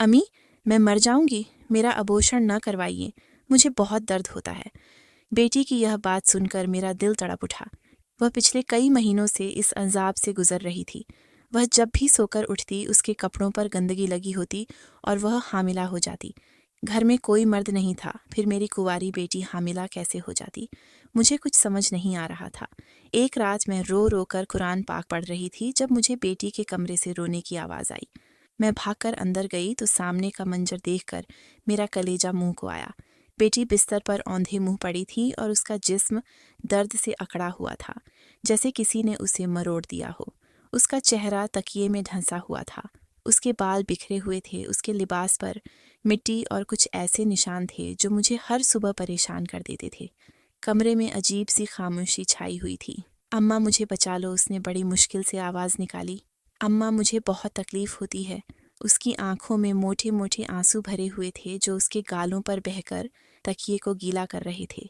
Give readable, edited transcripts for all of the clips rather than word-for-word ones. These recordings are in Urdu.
امی، میں مر جاؤں گی، میرا ابورشن نہ کروائیے، مجھے بہت درد ہوتا ہے۔ بیٹی کی یہ بات سن کر میرا دل تڑپ اٹھا۔ وہ پچھلے کئی مہینوں سے اس عذاب سے گزر رہی تھی۔ وہ جب بھی سو کر اٹھتی اس کے کپڑوں پر گندگی لگی ہوتی اور وہ حاملہ ہو جاتی۔ گھر میں کوئی مرد نہیں تھا، پھر میری کنواری بیٹی حاملہ کیسے ہو جاتی؟ مجھے کچھ سمجھ نہیں آ رہا تھا۔ ایک رات میں رو رو کر قرآن پاک پڑھ رہی تھی جب مجھے بیٹی کے کمرے سے رونے کی آواز آئی۔ میں بھاگ کر اندر گئی تو سامنے کا منظر دیکھ کر میرا کلیجہ منہ کو آیا۔ بیٹی بستر پر اوندھے منہ پڑی تھی اور اس کا جسم درد سے اکڑا ہوا تھا، جیسے کسی نے اسے مروڑ دیا ہو۔ اس کا چہرہ تکیے میں دھنسا ہوا تھا، اس کے بال بکھرے ہوئے تھے، اس کے لباس پر مٹی اور کچھ ایسے نشان تھے جو مجھے ہر صبح پریشان کر دیتے تھے۔ کمرے میں عجیب سی خاموشی چھائی ہوئی تھی۔ اماں مجھے بچا لو، اس نے بڑی مشکل سے آواز نکالی۔ اماں مجھے بہت تکلیف ہوتی ہے۔ اس کی آنکھوں میں موٹے موٹے آنسو بھرے ہوئے تھے جو اس کے گالوں پر بہہ کر تکیے کو گیلا کر رہے تھے۔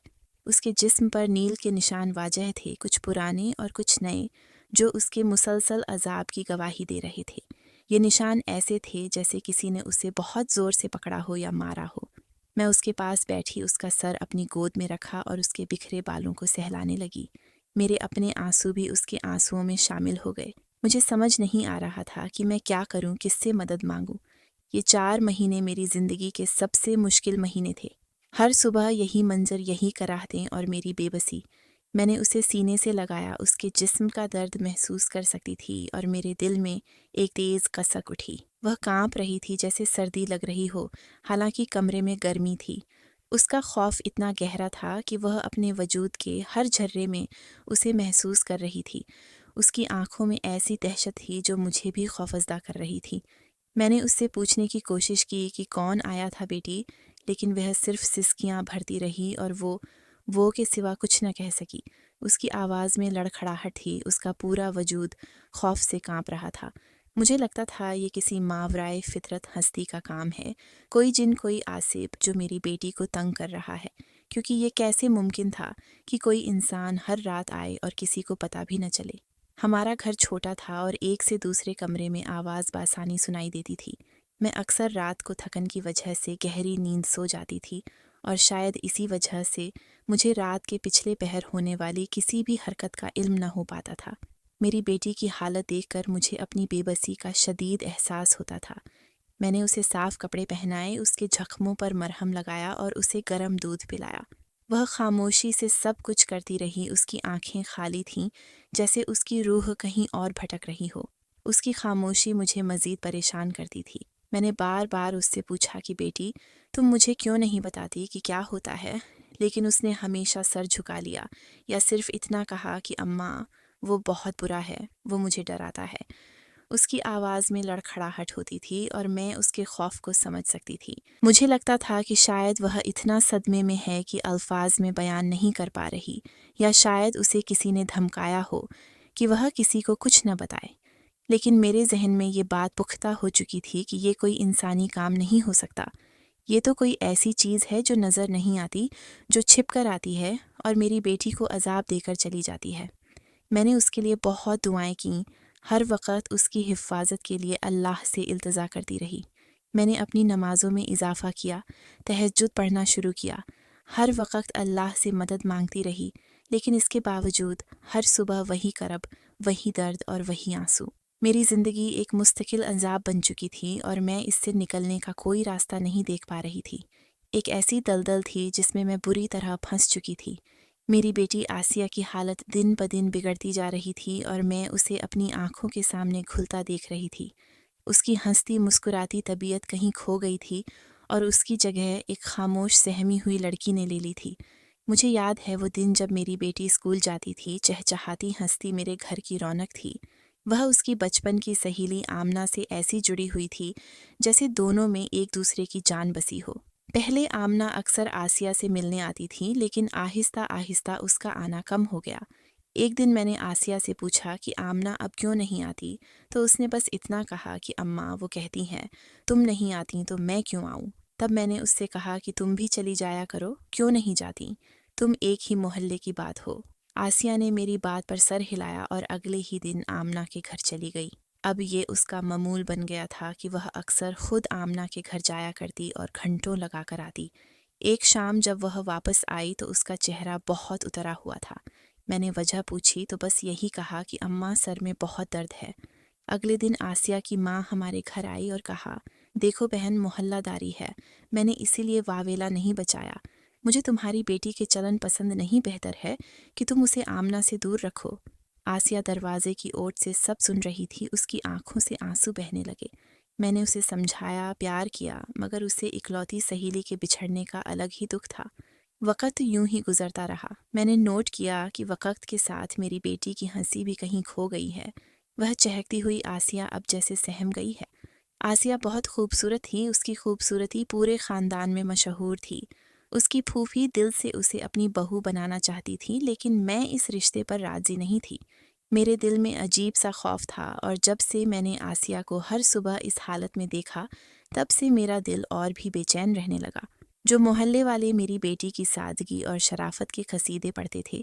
اس کے جسم پر نیل کے نشان واضح تھے، کچھ پرانے اور کچھ نئے، جو اس کے مسلسل عذاب کی گواہی دے رہے تھے۔ یہ نشان ایسے تھے جیسے کسی نے اسے بہت زور سے پکڑا ہو یا مارا ہو۔ میں اس کے پاس بیٹھی اس کا سر اپنی گود میں رکھا اور اس کے بکھرے بالوں کو سہلانے لگی۔ میرے اپنے آنسو بھی اس کے آنسوؤں میں شامل ہو گئے۔ مجھے سمجھ نہیں آ رہا تھا کہ میں کیا کروں، کس سے مدد مانگوں۔ یہ 4 مہینے میری زندگی کے سب سے مشکل مہینے تھے۔ ہر صبح یہی منظر، یہی کراہتیں اور میری بے بسی۔ میں نے اسے سینے سے لگایا، اس کے جسم کا درد محسوس کر سکتی تھی اور میرے دل میں ایک تیز کسک اٹھی۔ وہ کانپ رہی تھی جیسے سردی لگ رہی ہو، حالانکہ کمرے میں گرمی تھی۔ اس کا خوف اتنا گہرا تھا کہ وہ اپنے وجود کے ہر جھرے میں اسے محسوس کر رہی تھی۔ اس کی آنکھوں میں ایسی دہشت تھی جو مجھے بھی خوفزدہ کر رہی تھی۔ میں نے اس سے پوچھنے کی کوشش کی کہ کون آیا تھا بیٹی، لیکن وہ صرف سسکیاں بھرتی رہی اور وہ کے سوا کچھ نہ کہہ سکی۔ اس کی آواز میں لڑکھڑاہٹ تھی، اس کا پورا وجود خوف سے کانپ رہا تھا۔ مجھے لگتا تھا یہ کسی ماورائے فطرت ہستی کا کام ہے، کوئی جن، کوئی آصف جو میری بیٹی کو تنگ کر رہا ہے، کیونکہ یہ کیسے ممکن تھا کہ کوئی انسان ہر رات آئے اور کسی کو پتہ بھی نہ چلے۔ ہمارا گھر چھوٹا تھا اور ایک سے دوسرے کمرے میں آواز بآسانی سنائی دیتی تھی۔ میں اکثر رات کو تھکن کی وجہ سے گہری نیند سو جاتی تھی اور شاید اسی وجہ سے مجھے رات کے پچھلے پہر ہونے والی کسی بھی حرکت کا علم نہ ہو پاتا تھا۔ میری بیٹی کی حالت دیکھ کر مجھے اپنی بے بسی کا شدید احساس ہوتا تھا۔ میں نے اسے صاف کپڑے پہنائے، اس کے زخموں پر مرہم لگایا اور اسے گرم دودھ پلایا۔ وہ خاموشی سے سب کچھ کرتی رہی، اس کی آنکھیں خالی تھیں، جیسے اس کی روح کہیں اور بھٹک رہی ہو۔ اس کی خاموشی مجھے مزید پریشان کرتی تھی۔ میں نے بار بار اس سے پوچھا کہ بیٹی، تم مجھے کیوں نہیں بتاتی کہ کیا ہوتا ہے؟ لیکن اس نے ہمیشہ سر جھکا لیا یا صرف اتنا کہا کہ اماں، وہ بہت برا ہے، وہ مجھے ڈراتا ہے۔ اس کی آواز میں لڑکھڑاہٹ ہوتی تھی اور میں اس کے خوف کو سمجھ سکتی تھی۔ مجھے لگتا تھا کہ شاید وہ اتنا صدمے میں ہے کہ الفاظ میں بیان نہیں کر پا رہی، یا شاید اسے کسی نے دھمکایا ہو کہ وہ کسی کو کچھ نہ بتائے۔ لیکن میرے ذہن میں یہ بات پختہ ہو چکی تھی کہ یہ کوئی انسانی کام نہیں ہو سکتا۔ یہ تو کوئی ایسی چیز ہے جو نظر نہیں آتی، جو چھپ کر آتی ہے اور میری بیٹی کو عذاب دے کر چلی جاتی ہے۔ میں نے اس کے لیے بہت دعائیں کیں، ہر وقت اس کی حفاظت کے لیے اللہ سے التجا کرتی رہی۔ میں نے اپنی نمازوں میں اضافہ کیا، تہجد پڑھنا شروع کیا، ہر وقت اللہ سے مدد مانگتی رہی، لیکن اس کے باوجود ہر صبح وہی کرب، وہی درد اور وہی آنسو۔ میری زندگی ایک مستقل عذاب بن چکی تھی اور میں اس سے نکلنے کا کوئی راستہ نہیں دیکھ پا رہی تھی۔ ایک ایسی دلدل تھی جس میں میں بری طرح پھنس چکی تھی۔ میری بیٹی آسیہ کی حالت دن بدن بگڑتی جا رہی تھی اور میں اسے اپنی آنکھوں کے سامنے گھلتا دیکھ رہی تھی۔ اس کی ہنستی مسکراتی طبیعت کہیں کھو گئی تھی اور اس کی جگہ ایک خاموش سہمی ہوئی لڑکی نے لے لی تھی۔ مجھے یاد ہے وہ دن جب میری بیٹی اسکول جاتی تھی، چہچہاتی ہنستی میرے گھر کی رونق تھی۔ وہ اس کی بچپن کی سہیلی آمنہ سے ایسی جڑی ہوئی تھی جیسے دونوں میں ایک دوسرے کی جان بسی ہو۔ پہلے آمنہ اکثر آسیہ سے ملنے آتی تھی، لیکن آہستہ آہستہ اس کا آنا کم ہو گیا۔ ایک دن میں نے آسیہ سے پوچھا کہ آمنہ اب کیوں نہیں آتی، تو اس نے بس اتنا کہا کہ اماں، وہ کہتی ہیں تم نہیں آتی تو میں کیوں آؤں۔ تب میں نے اس سے کہا کہ تم بھی چلی جایا کرو، کیوں نہیں جاتی؟ تم ایک ہی محلے کی بات ہو۔ آسیہ نے میری بات پر سر ہلایا اور اگلے ہی دن آمنہ کے گھر چلی گئی۔ اب یہ اس کا معمول بن گیا تھا کہ وہ اکثر خود آمنہ کے گھر جایا کرتی اور گھنٹوں لگا کر آتی۔ ایک شام جب وہ واپس آئی تو اس کا چہرہ بہت اترا ہوا تھا۔ میں نے وجہ پوچھی تو بس یہی کہا کہ اماں سر میں بہت درد ہے۔ اگلے دن آسیہ کی ماں ہمارے گھر آئی اور کہا، دیکھو بہن، محلہ داری ہے، میں نے اسی لیے واویلا نہیں بچایا۔ مجھے تمہاری بیٹی کے چلن پسند نہیں، بہتر ہے کہ تم اسے آمنہ سے دور رکھو۔ آسیہ دروازے کی اوٹ سے سب سن رہی تھی، اس کی آنکھوں سے آنسو بہنے لگے۔ میں نے اسے سمجھایا، پیار کیا، مگر اسے اکلوتی سہیلی کے بچھڑنے کا الگ ہی دکھ تھا۔ وقت یوں ہی گزرتا رہا۔ میں نے نوٹ کیا کہ وقت کے ساتھ میری بیٹی کی ہنسی بھی کہیں کھو گئی ہے۔ وہ چہکتی ہوئی آسیہ اب جیسے سہم گئی ہے۔ آسیہ بہت خوبصورت تھی، اس کی خوبصورتی پورے خاندان میں مشہور تھی۔ اس کی پھوپھی دل سے اسے اپنی بہو بنانا چاہتی تھی، لیکن میں اس رشتے پر راضی نہیں تھی۔ میرے دل میں عجیب سا خوف تھا، اور جب سے میں نے آسیہ کو ہر صبح اس حالت میں دیکھا، تب سے میرا دل اور بھی بے چین رہنے لگا۔ جو محلے والے میری بیٹی کی سادگی اور شرافت کے قصیدے پڑھتے تھے،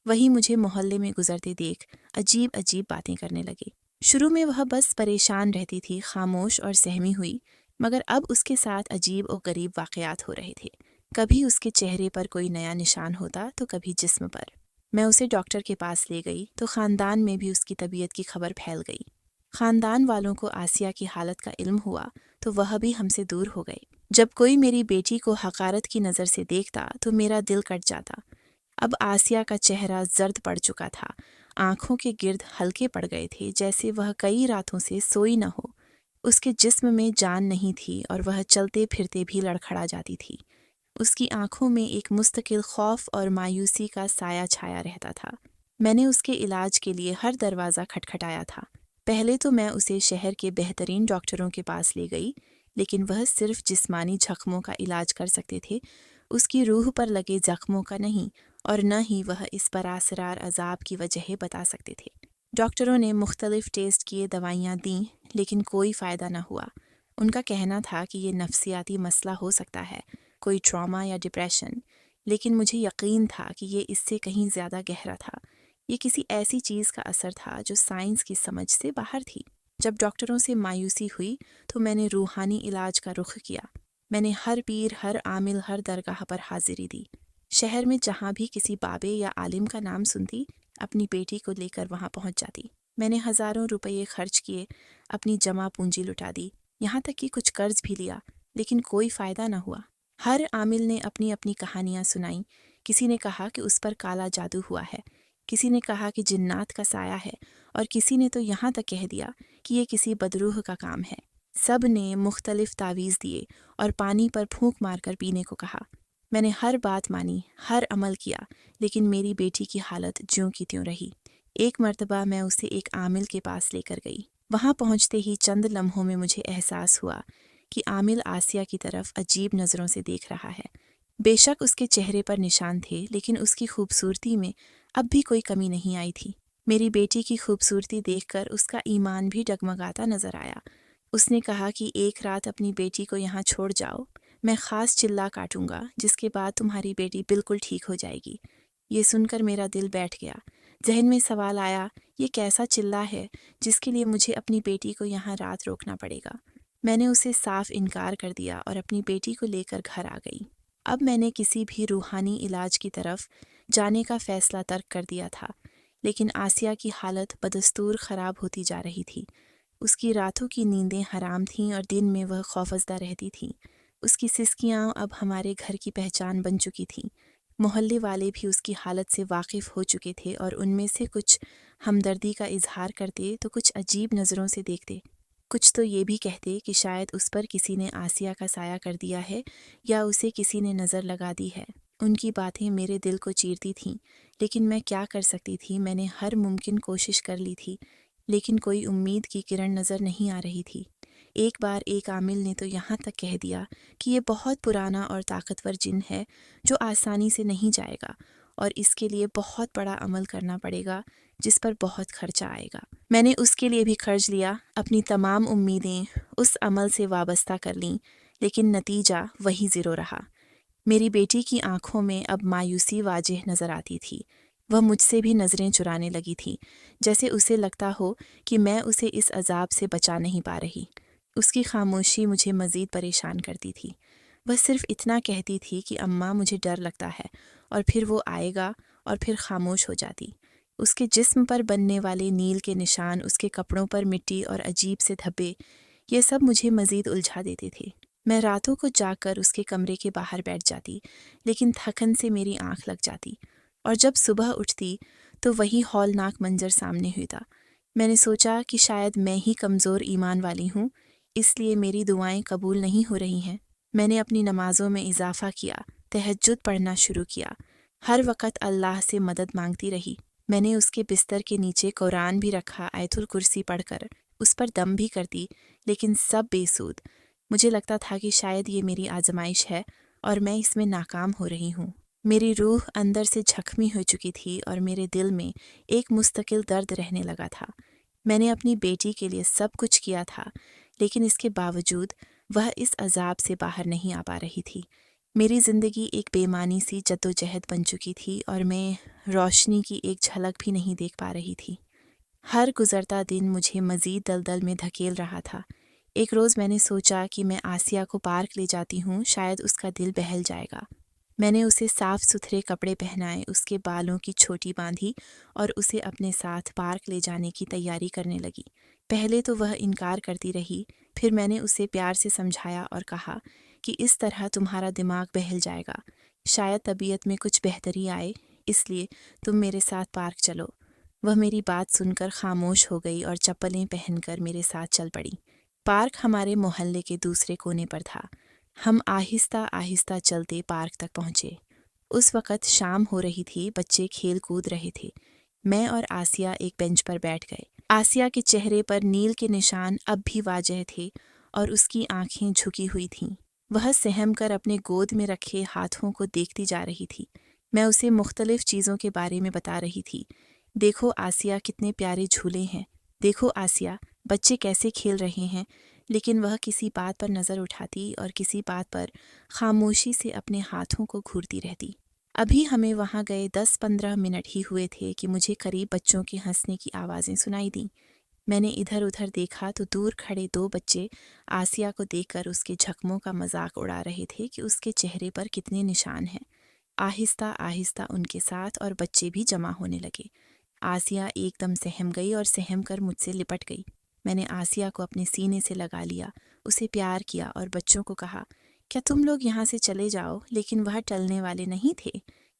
وہی مجھے محلے میں گزرتے دیکھ عجیب عجیب باتیں کرنے لگے۔ شروع میں وہ بس پریشان رہتی تھی، خاموش اور سہمی ہوئی، مگر اب اس کے ساتھ عجیب و غریب واقعات ہو رہے تھے۔ کبھی اس کے چہرے پر کوئی نیا نشان ہوتا تو کبھی جسم پر۔ میں اسے ڈاکٹر کے پاس لے گئی تو خاندان میں بھی اس کی طبیعت کی خبر پھیل گئی۔ خاندان والوں کو آسیہ کی حالت کا علم ہوا تو وہ بھی ہم سے دور ہو گئے۔ جب کوئی میری بیٹی کو حقارت کی نظر سے دیکھتا تو میرا دل کٹ جاتا۔ اب آسیہ کا چہرہ زرد پڑ چکا تھا، آنکھوں کے گرد ہلکے پڑ گئے تھے، جیسے وہ کئی راتوں سے سوئی نہ ہو۔ اس کے جسم میں جان نہیں تھی اور وہ چلتے پھرتے بھی لڑکھڑا جاتی تھی۔ اس کی آنکھوں میں ایک مستقل خوف اور مایوسی کا سایہ چھایا رہتا تھا۔ میں نے اس کے علاج کے لیے ہر دروازہ کھٹکھٹایا تھا۔ پہلے تو میں اسے شہر کے بہترین ڈاکٹروں کے پاس لے گئی، لیکن وہ صرف جسمانی زخموں کا علاج کر سکتے تھے، اس کی روح پر لگے زخموں کا نہیں، اور نہ ہی وہ اس پراسرار عذاب کی وجہ بتا سکتے تھے۔ ڈاکٹروں نے مختلف ٹیسٹ کیے، دوائیاں دیں، لیکن کوئی فائدہ نہ ہوا۔ ان کا کہنا تھا کہ یہ نفسیاتی مسئلہ ہو سکتا ہے، کوئی ٹراما یا ڈپریشن، لیکن مجھے یقین تھا کہ یہ اس سے کہیں زیادہ گہرا تھا۔ یہ کسی ایسی چیز کا اثر تھا جو سائنس کی سمجھ سے باہر تھی۔ جب ڈاکٹروں سے مایوسی ہوئی تو میں نے روحانی علاج کا رخ کیا۔ میں نے ہر پیر، ہر عامل، ہر درگاہ پر حاضری دی۔ شہر میں جہاں بھی کسی بابے یا عالم کا نام سنتی، اپنی بیٹی کو لے کر وہاں پہنچ جاتی۔ میں نے ہزاروں روپے خرچ کیے، اپنی جمع پونجی لٹا دی، یہاں تک کہ کچھ قرض بھی لیا، لیکن کوئی فائدہ نہ ہوا۔ ہر عامل نے اپنی اپنی کہانیاں سنائیں۔ کسی نے کہا کہ اس پر کالا جادو ہوا ہے، کسی نے کہا کہ جنات کا سایہ ہے، اور کسی نے تو یہاں تک کہہ دیا کہ یہ کسی بدروح کا کام ہے۔ سب نے مختلف تعویذ دیے اور پانی پر پھونک مار کر پینے کو کہا۔ میں نے ہر بات مانی، ہر عمل کیا، لیکن میری بیٹی کی حالت جوں کی تیوں رہی۔ ایک مرتبہ میں اسے ایک عامل کے پاس لے کر گئی۔ وہاں پہنچتے ہی چند لمحوں میں مجھے احساس ہوا کہ عامل آسیہ کی طرف عجیب نظروں سے دیکھ رہا ہے۔ بے شک اس کے چہرے پر نشان تھے، لیکن اس کی خوبصورتی میں اب بھی کوئی کمی نہیں آئی تھی۔ میری بیٹی کی خوبصورتی دیکھ کر اس کا ایمان بھی ڈگمگاتا نظر آیا۔ اس نے کہا کہ ایک رات اپنی بیٹی کو یہاں چھوڑ جاؤ، میں خاص چلہ کاٹوں گا، جس کے بعد تمہاری بیٹی بالکل ٹھیک ہو جائے گی۔ یہ سن کر میرا دل بیٹھ گیا۔ ذہن میں سوال آیا، یہ کیسا چلہ ہے جس کے لیے مجھے اپنی بیٹی کو یہاں رات روکنا پڑے گا؟ میں نے اسے صاف انکار کر دیا اور اپنی بیٹی کو لے کر گھر آ گئی۔ اب میں نے کسی بھی روحانی علاج کی طرف جانے کا فیصلہ ترک کر دیا تھا، لیکن آسیہ کی حالت بدستور خراب ہوتی جا رہی تھی۔ اس کی راتوں کی نیندیں حرام تھیں اور دن میں وہ خوفزدہ رہتی تھی۔ اس کی سسکیاں اب ہمارے گھر کی پہچان بن چکی تھیں۔ محلے والے بھی اس کی حالت سے واقف ہو چکے تھے اور ان میں سے کچھ ہمدردی کا اظہار کرتے تو کچھ عجیب نظروں سے دیکھتے۔ کچھ تو یہ بھی کہتے کہ شاید اس پر کسی نے آسیہ کا سایہ کر دیا ہے یا اسے کسی نے نظر لگا دی ہے۔ ان کی باتیں میرے دل کو چیرتی تھیں، لیکن میں کیا کر سکتی تھی؟ میں نے ہر ممکن کوشش کر لی تھی، لیکن کوئی امید کی کرن نظر نہیں آ رہی تھی۔ ایک بار ایک عامل نے تو یہاں تک کہہ دیا کہ یہ بہت پرانا اور طاقتور جن ہے جو آسانی سے نہیں جائے گا، اور اس کے لیے بہت بڑا عمل کرنا پڑے گا جس پر بہت خرچہ آئے گا۔ میں نے اس کے لیے بھی خرچ لیا، اپنی تمام امیدیں اس عمل سے وابستہ کر لیں، لیکن نتیجہ وہی زیرو رہا۔ میری بیٹی کی آنکھوں میں اب مایوسی واضح نظر آتی تھی۔ وہ مجھ سے بھی نظریں چرانے لگی تھی، جیسے اسے لگتا ہو کہ میں اسے اس عذاب سے بچا نہیں پا رہی۔ اس کی خاموشی مجھے مزید پریشان کرتی تھی۔ وہ صرف اتنا کہتی تھی کہ اماں مجھے ڈر لگتا ہے، اور پھر وہ آئے گا اور پھر خاموش ہو جاتی۔ اس کے جسم پر بننے والے نیل کے نشان، اس کے کپڑوں پر مٹی اور عجیب سے دھبے، یہ سب مجھے مزید الجھا دیتے تھے۔ میں راتوں کو جاگ کر اس کے کمرے کے باہر بیٹھ جاتی، لیکن تھکن سے میری آنکھ لگ جاتی، اور جب صبح اٹھتی تو وہی ہولناک منظر سامنے ہوتا۔ میں نے سوچا کہ شاید میں ہی کمزور ایمان والی ہوں، اس لیے میری دعائیں قبول نہیں ہو رہی ہیں۔ میں نے اپنی نمازوں میں اضافہ کیا، تہجد پڑھنا شروع کیا، ہر وقت اللہ سے مدد مانگتی رہی۔ میں نے اس کے بستر کے نیچے قرآن بھی رکھا، آیت الکرسی پڑھ کر اس پر دم بھی کرتی، لیکن سب بے سود۔ مجھے لگتا تھا کہ شاید یہ میری آزمائش ہے اور میں اس میں ناکام ہو رہی ہوں۔ میری روح اندر سے زخمی ہو چکی تھی اور میرے دل میں ایک مستقل درد رہنے لگا تھا۔ میں نے اپنی بیٹی کے لیے سب کچھ کیا تھا، لیکن اس کے باوجود وہ اس عذاب سے باہر نہیں آ پا رہی تھی۔ میری زندگی ایک بے معنی سی جدوجہد بن چکی تھی اور میں روشنی کی ایک جھلک بھی نہیں دیکھ پا رہی تھی۔ ہر گزرتا دن مجھے مزید دلدل میں دھکیل رہا تھا۔ ایک روز میں نے سوچا کہ میں آسیہ کو پارک لے جاتی ہوں، شاید اس کا دل بہل جائے گا۔ میں نے اسے صاف ستھرے کپڑے پہنائے، اس کے بالوں کی چھوٹی باندھی اور اسے اپنے ساتھ پارک لے جانے کی تیاری کرنے لگی۔ پہلے تو وہ انکار کرتی رہی، پھر میں نے اسے پیار سے سمجھایا اور کہا کہ اس طرح تمہارا دماغ بہل جائے گا، شاید طبیعت میں کچھ بہتری آئے، اس لیے تم میرے ساتھ پارک چلو۔ وہ میری بات سن کر خاموش ہو گئی اور چپلیں پہن کر میرے ساتھ چل پڑی۔ پارک ہمارے محلے کے دوسرے کونے پر تھا۔ ہم آہستہ آہستہ چلتے پارک تک پہنچے۔ اس وقت شام ہو رہی تھی، بچے کھیل کود رہے تھے۔ میں اور آسیہ ایک بینچ پر بیٹھ گئے۔ آسیہ کے چہرے پر نیل کے نشان اب بھی واضح تھے اور اس کی آنکھیں جھکی ہوئی تھیں۔ وہ سہم کر اپنے گود میں رکھے ہاتھوں کو دیکھتی جا رہی تھی۔ میں اسے مختلف چیزوں کے بارے میں بتا رہی تھی۔ دیکھو آسیہ، کتنے پیارے جھولے ہیں، دیکھو آسیہ، بچے کیسے کھیل رہے ہیں، لیکن وہ کسی بات پر نظر اٹھاتی اور کسی بات پر خاموشی سے اپنے ہاتھوں کو گھورتی رہتی۔ ابھی ہمیں وہاں گئے 10-15 منٹ ہی ہوئے تھے کہ مجھے قریب بچوں کے ہنسنے کی آوازیں سنائی دیں۔ میں نے ادھر ادھر دیکھا تو دور کھڑے 2 بچے آسیہ کو دیکھ کر اس کے جھکموں کا مذاق اڑا رہے تھے کہ اس کے چہرے پر کتنے نشان ہیں۔ آہستہ آہستہ ان کے ساتھ اور بچے بھی جمع ہونے لگے۔ آسیہ ایک دم سہم گئی اور سہم کر مجھ سے لپٹ گئی۔ میں نے آسیہ کو اپنے سینے سے لگا لیا، اسے پیار کیا اور بچوں کو کہا، کیا تم لوگ یہاں سے چلے جاؤ؟ لیکن وہ ٹلنے والے نہیں تھے۔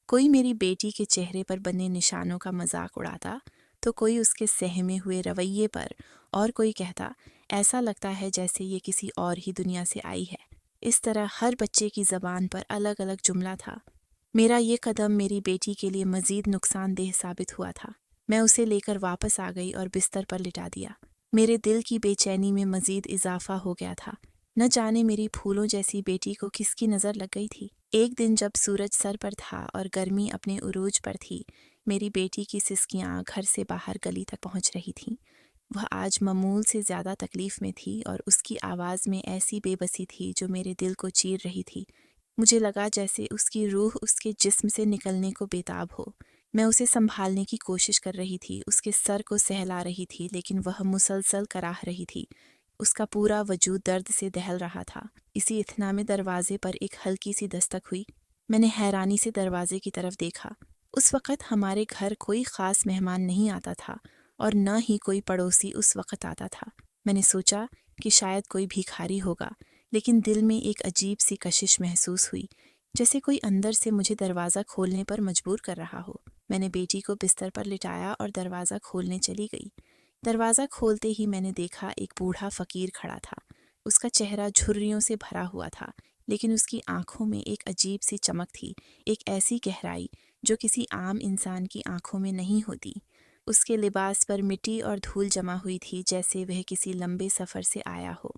کوئی میری بیٹی کے چہرے پر بنے نشانوں کا مذاق اڑاتا تو کوئی اس کے سہمے ہوئے رویے پر، اور کوئی کہتا، ایسا لگتا ہے جیسے یہ کسی اور ہی دنیا سے آئی ہے۔ اس طرح ہر بچے کی زبان پر الگ الگ جملہ تھا۔ میرا یہ قدم میری بیٹی کے لیے مزید نقصان دہ ثابت ہوا تھا۔ میں اسے لے کر واپس آ گئی اور بستر پر لٹا دیا۔ میرے دل کی بے چینی میں مزید اضافہ ہو گیا تھا۔ نہ جانے میری پھولوں جیسی بیٹی کو کس کی نظر لگ گئی تھی۔ ایک دن جب سورج سر پر تھا اور گرمی اپنے عروج پر تھی، میری بیٹی کی سسکیاں گھر سے باہر گلی تک پہنچ رہی تھیں۔ وہ آج معمول سے زیادہ تکلیف میں تھی اور اس کی آواز میں ایسی بے بسی تھی جو میرے دل کو چیر رہی تھی۔ مجھے لگا جیسے اس کی روح اس کے جسم سے نکلنے کو بےتاب ہو۔ میں اسے سنبھالنے کی کوشش کر رہی تھی، اس کے سر کو سہلا رہی تھی، لیکن وہ مسلسل کراہ رہی تھی۔ اس کا پورا وجود درد سے دہل رہا تھا۔ اسی اثنا میں دروازے پر ایک ہلکی سی دستک ہوئی۔ میں نے حیرانی سے دروازے کی طرف دیکھا۔ اس وقت ہمارے گھر کوئی خاص مہمان نہیں آتا تھا اور نہ ہی کوئی پڑوسی اس وقت آتا تھا۔ میں نے سوچا کہ شاید کوئی بھکاری ہوگا، لیکن دل میں ایک عجیب سی کشش محسوس ہوئی، جیسے کوئی اندر سے مجھے دروازہ کھولنے پر مجبور کر رہا ہو۔ میں نے بیٹی کو بستر پر لٹایا اور دروازہ کھولنے چلی گئی۔ دروازہ کھولتے ہی میں نے دیکھا ایک بوڑھا فقیر کھڑا تھا۔ اس کا چہرہ جھریوں سے بھرا ہوا تھا، لیکن اس کی آنکھوں میں ایک عجیب سی چمک تھی، ایک ایسی گہرائی جو کسی عام انسان کی آنکھوں میں نہیں ہوتی۔ اس کے لباس پر مٹی اور دھول جمع ہوئی تھی، جیسے وہ کسی لمبے سفر سے آیا ہو۔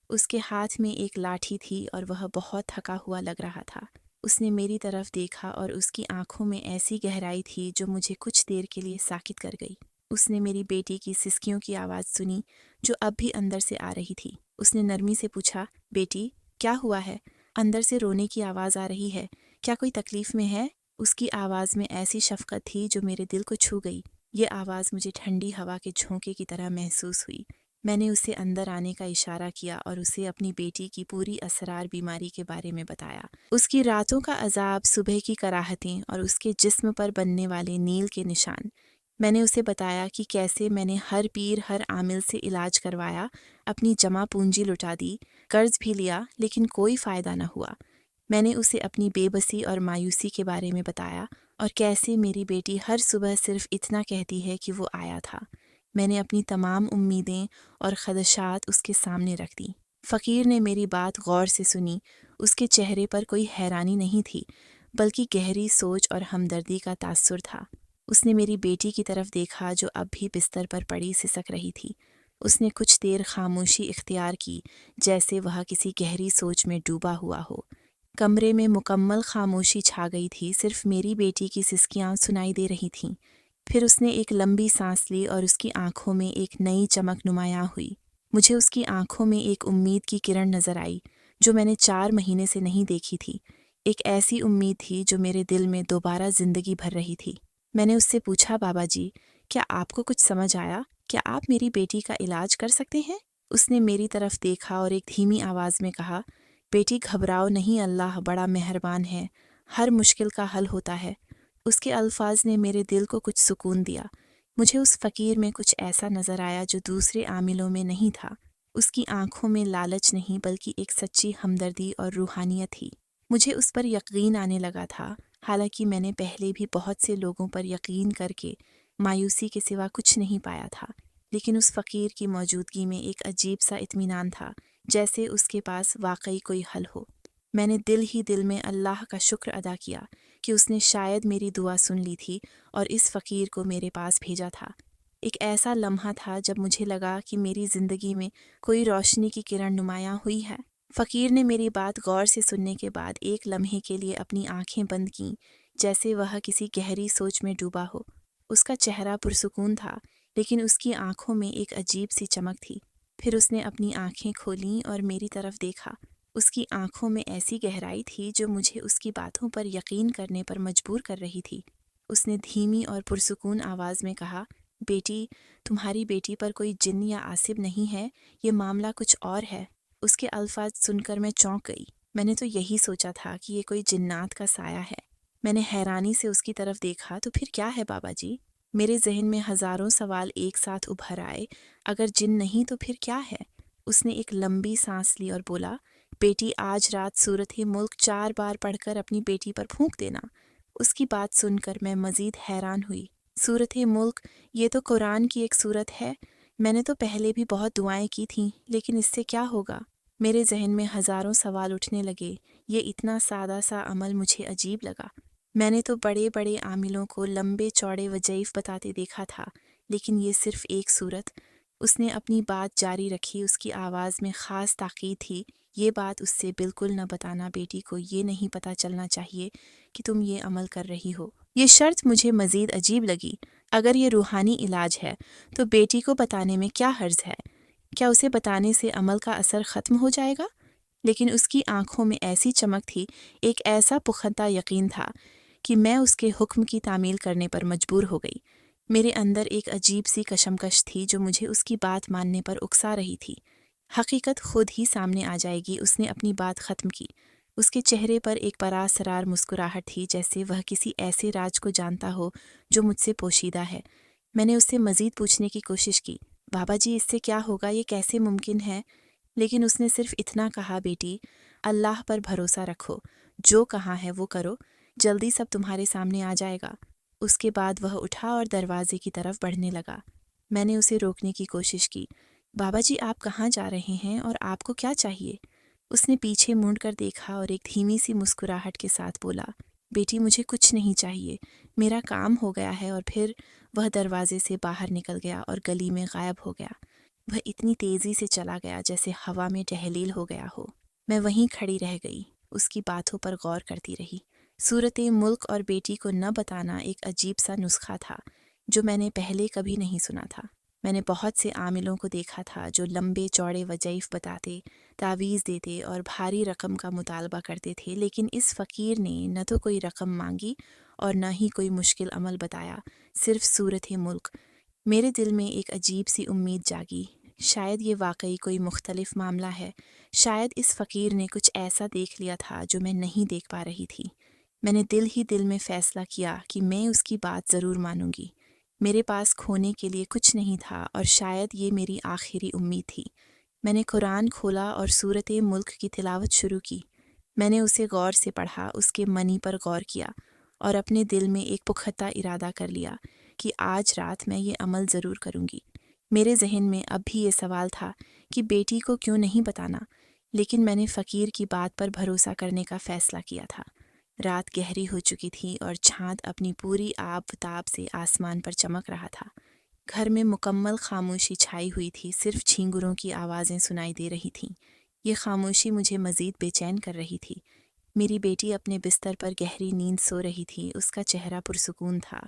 اس کے ہاتھ میں ایک لاٹھی تھی اور وہ بہت تھکا ہوا لگ رہا تھا۔ اس نے میری طرف دیکھا اور اس کی آنکھوں میں ایسی گہرائی تھی جو مجھے کچھ دیر کے لیے ساکت کر گئی۔ اس نے میری بیٹی کی سسکیوں کی آواز سنی جو اب بھی اندر سے آ رہی تھی۔ اس نے نرمی سے پوچھا، بیٹی کیا ہوا ہے؟ اندر سے رونے کی آواز آ رہی ہے، کیا کوئی تکلیف میں ہے؟ اس کی آواز میں ایسی شفقت تھی جو میرے دل کو چھو گئی۔ یہ آواز مجھے ٹھنڈی ہوا کے جھونکے کی طرح محسوس ہوئی۔ میں نے اسے اندر آنے کا اشارہ کیا اور اسے اپنی بیٹی کی پوری اسرار بیماری کے بارے میں بتایا، اس کی راتوں کا عذاب، صبح کی کراہتیں اور اس کے جسم پر بننے والے نیل کے نشان۔ میں نے اسے بتایا کہ کیسے میں نے ہر پیر، ہر عامل سے علاج کروایا، اپنی جمع پونجی لٹا دی، قرض بھی لیا، لیکن کوئی فائدہ نہ ہوا۔ میں نے اسے اپنی بے بسی اور مایوسی کے بارے میں بتایا اور کیسے میری بیٹی ہر صبح صرف اتنا کہتی ہے کہ وہ آیا تھا۔ میں نے اپنی تمام امیدیں اور خدشات اس کے سامنے رکھ دیں۔ فقیر نے میری بات غور سے سنی۔ اس کے چہرے پر کوئی حیرانی نہیں تھی، بلکہ گہری سوچ اور ہمدردی کا تاثر تھا۔ اس نے میری بیٹی کی طرف دیکھا جو اب بھی بستر پر پڑی سسک رہی تھی۔ اس نے کچھ دیر خاموشی اختیار کی، جیسے وہ کسی گہری سوچ میں ڈوبا ہوا ہو۔ کمرے میں مکمل خاموشی چھا گئی تھی، صرف میری بیٹی کی سسکیاں سنائی دے رہی تھیں۔ پھر اس نے ایک لمبی سانس لی اور اس کی آنکھوں میں ایک نئی چمک نمایاں ہوئی۔ مجھے اس کی آنکھوں میں ایک امید کی کرن نظر آئی جو میں نے 4 مہینے سے نہیں دیکھی تھی۔ ایک ایسی امید تھی جو میرے دل میں دوبارہ زندگی بھر رہی تھی۔ میں نے اس سے پوچھا، بابا جی، کیا آپ کو کچھ سمجھ آیا؟ کیا آپ میری بیٹی کا علاج کر سکتے ہیں؟ اس نے میری طرف دیکھا اور ایک دھیمی آواز میں کہا، بیٹی گھبراؤ نہیں، اللہ بڑا مہربان ہے، ہر مشکل کا حل ہوتا ہے۔ اس کے الفاظ نے میرے دل کو کچھ سکون دیا۔ مجھے اس فقیر میں کچھ ایسا نظر آیا جو دوسرے عاملوں میں نہیں تھا۔ اس کی آنکھوں میں لالچ نہیں بلکہ ایک سچی ہمدردی اور روحانیت تھی۔ مجھے اس پر یقین آنے لگا تھا، حالانکہ میں نے پہلے بھی بہت سے لوگوں پر یقین کر کے مایوسی کے سوا کچھ نہیں پایا تھا، لیکن اس فقیر کی موجودگی میں ایک عجیب سا اطمینان تھا، جیسے اس کے پاس واقعی کوئی حل ہو۔ میں نے دل ہی دل میں اللہ کا شکر ادا کیا کہ اس نے شاید میری دعا سن لی تھی اور اس فقیر کو میرے پاس بھیجا تھا۔ ایک ایسا لمحہ تھا جب مجھے لگا کہ میری زندگی میں کوئی روشنی کی کرن نمایاں ہوئی ہے۔ فقیر نے میری بات غور سے سننے کے بعد ایک لمحے کے لیے اپنی آنکھیں بند کیں، جیسے وہ کسی گہری سوچ میں ڈوبا ہو۔ اس کا چہرہ پرسکون تھا، لیکن اس کی آنکھوں میں ایک عجیب سی چمک تھی۔ پھر اس نے اپنی آنکھیں کھولیں اور میری طرف دیکھا۔ اس کی آنکھوں میں ایسی گہرائی تھی جو مجھے اس کی باتوں پر یقین کرنے پر مجبور کر رہی تھی۔ اس نے دھیمی اور پرسکون آواز میں کہا، بیٹی، تمہاری بیٹی پر کوئی جن یا عاصب نہیں ہے، یہ معاملہ کچھ اور ہے۔ اس کے الفاظ سن کر میں چونک گئی۔ میں نے تو یہی سوچا تھا کہ یہ کوئی جنات کا سایہ ہے۔ میں نے حیرانی سے اس کی طرف دیکھا، تو پھر کیا ہے بابا جی؟ میرے ذہن میں ہزاروں سوال ایک ساتھ ابھر آئے۔ اگر جن نہیں تو پھر کیا ہے؟ اس نے ایک لمبی سانس لی اور بولا، بیٹی، آج رات سورۃ ملک 4 بار پڑھ کر اپنی بیٹی پر پھونک دینا۔ اس کی بات سن کر میں مزید حیران ہوئی۔ سورۃ ملک، یہ تو قرآن کی ایک سورت ہے۔ میں نے تو پہلے بھی بہت دعائیں کی تھیں، لیکن اس سے کیا ہوگا؟ میرے ذہن میں ہزاروں سوال اٹھنے لگے۔ یہ اتنا سادہ سا عمل مجھے عجیب لگا۔ میں نے تو بڑے بڑے عاملوں کو لمبے چوڑے وظائف بتاتے دیکھا تھا، لیکن یہ صرف ایک سورت۔ اس نے اپنی بات جاری رکھی۔ اس کی آواز میں خاص تاکید تھی، یہ بات اس سے بالکل نہ بتانا، بیٹی کو یہ نہیں پتہ چلنا چاہیے کہ تم یہ عمل کر رہی ہو۔ یہ شرط مجھے مزید عجیب لگی۔ اگر یہ روحانی علاج ہے تو بیٹی کو بتانے میں کیا حرج ہے؟ کیا اسے بتانے سے عمل کا اثر ختم ہو جائے گا؟ لیکن اس کی آنکھوں میں ایسی چمک تھی، ایک ایسا پختہ یقین تھا کہ میں اس کے حکم کی تعمیل کرنے پر مجبور ہو گئی۔ میرے اندر ایک عجیب سی کشمکش تھی جو مجھے اس کی بات ماننے پر اکسا رہی تھی۔ حقیقت خود ہی سامنے آ جائے گی۔ اس نے اپنی بات ختم کی۔ اس کے چہرے پر ایک پراسرار مسکراہٹ تھی، جیسے وہ کسی ایسے راز کو جانتا ہو جو مجھ سے پوشیدہ ہے۔ میں نے اس سے مزید پوچھنے کی کوشش کی، بابا جی، اس سے کیا ہوگا؟ یہ کیسے ممکن ہے؟ لیکن اس نے صرف اتنا کہا، بیٹی، اللہ پر بھروسہ رکھو، جو کہا ہے وہ کرو، جلدی سب تمہارے سامنے آ جائے گا۔ اس کے بعد وہ اٹھا اور دروازے کی طرف بڑھنے لگا۔ میں نے اسے روکنے کی کوشش کی۔ بابا جی، آپ کہاں جا رہے ہیں اور آپ کو کیا چاہیے؟ اس نے پیچھے مڑ کر دیکھا اور ایک دھیمی سی مسکراہٹ کے ساتھ بولا، بیٹی، مجھے کچھ نہیں چاہیے، میرا کام ہو گیا ہے۔ اور پھر وہ دروازے سے باہر نکل گیا اور گلی میں غائب ہو گیا۔ وہ اتنی تیزی سے چلا گیا جیسے ہوا میں تحلیل ہو گیا ہو۔ میں وہیں کھڑی رہ گئی، اس کی باتوں پر غور کرتی رہی۔ سورۃ ملک اور بیٹی کو نہ بتانا ایک عجیب سا نسخہ تھا جو میں نے پہلے کبھی نہیں سنا تھا۔ میں نے بہت سے عاملوں کو دیکھا تھا جو لمبے چوڑے وظائف بتاتے، تعویذ دیتے اور بھاری رقم کا مطالبہ کرتے تھے، لیکن اس فقیر نے نہ تو کوئی رقم مانگی اور نہ ہی کوئی مشکل عمل بتایا، صرف صورت ملک۔ میرے دل میں ایک عجیب سی امید جاگی، شاید یہ واقعی کوئی مختلف معاملہ ہے، شاید اس فقیر نے کچھ ایسا دیکھ لیا تھا جو میں نہیں دیکھ پا رہی تھی۔ میں نے دل ہی دل میں فیصلہ کیا کہ میں اس کی بات ضرور مانوں گی۔ میرے پاس کھونے کے لیے کچھ نہیں تھا اور شاید یہ میری آخری امید تھی۔ میں نے قرآن کھولا اور سورت ملک کی تلاوت شروع کی۔ میں نے اسے غور سے پڑھا، اس کے معنی پر غور کیا اور اپنے دل میں ایک پختہ ارادہ کر لیا کہ آج رات میں یہ عمل ضرور کروں گی۔ میرے ذہن میں اب بھی یہ سوال تھا کہ بیٹی کو کیوں نہیں بتانا، لیکن میں نے فقیر کی بات پر بھروسہ کرنے کا فیصلہ کیا تھا۔ رات گہری ہو چکی تھی اور چاند اپنی پوری آب و تاب سے آسمان پر چمک رہا تھا۔ گھر میں مکمل خاموشی چھائی ہوئی تھی، صرف چھینگروں کی آوازیں سنائی دے رہی تھیں۔ یہ خاموشی مجھے مزید بے چین کر رہی تھی۔ میری بیٹی اپنے بستر پر گہری نیند سو رہی تھی، اس کا چہرہ پرسکون تھا،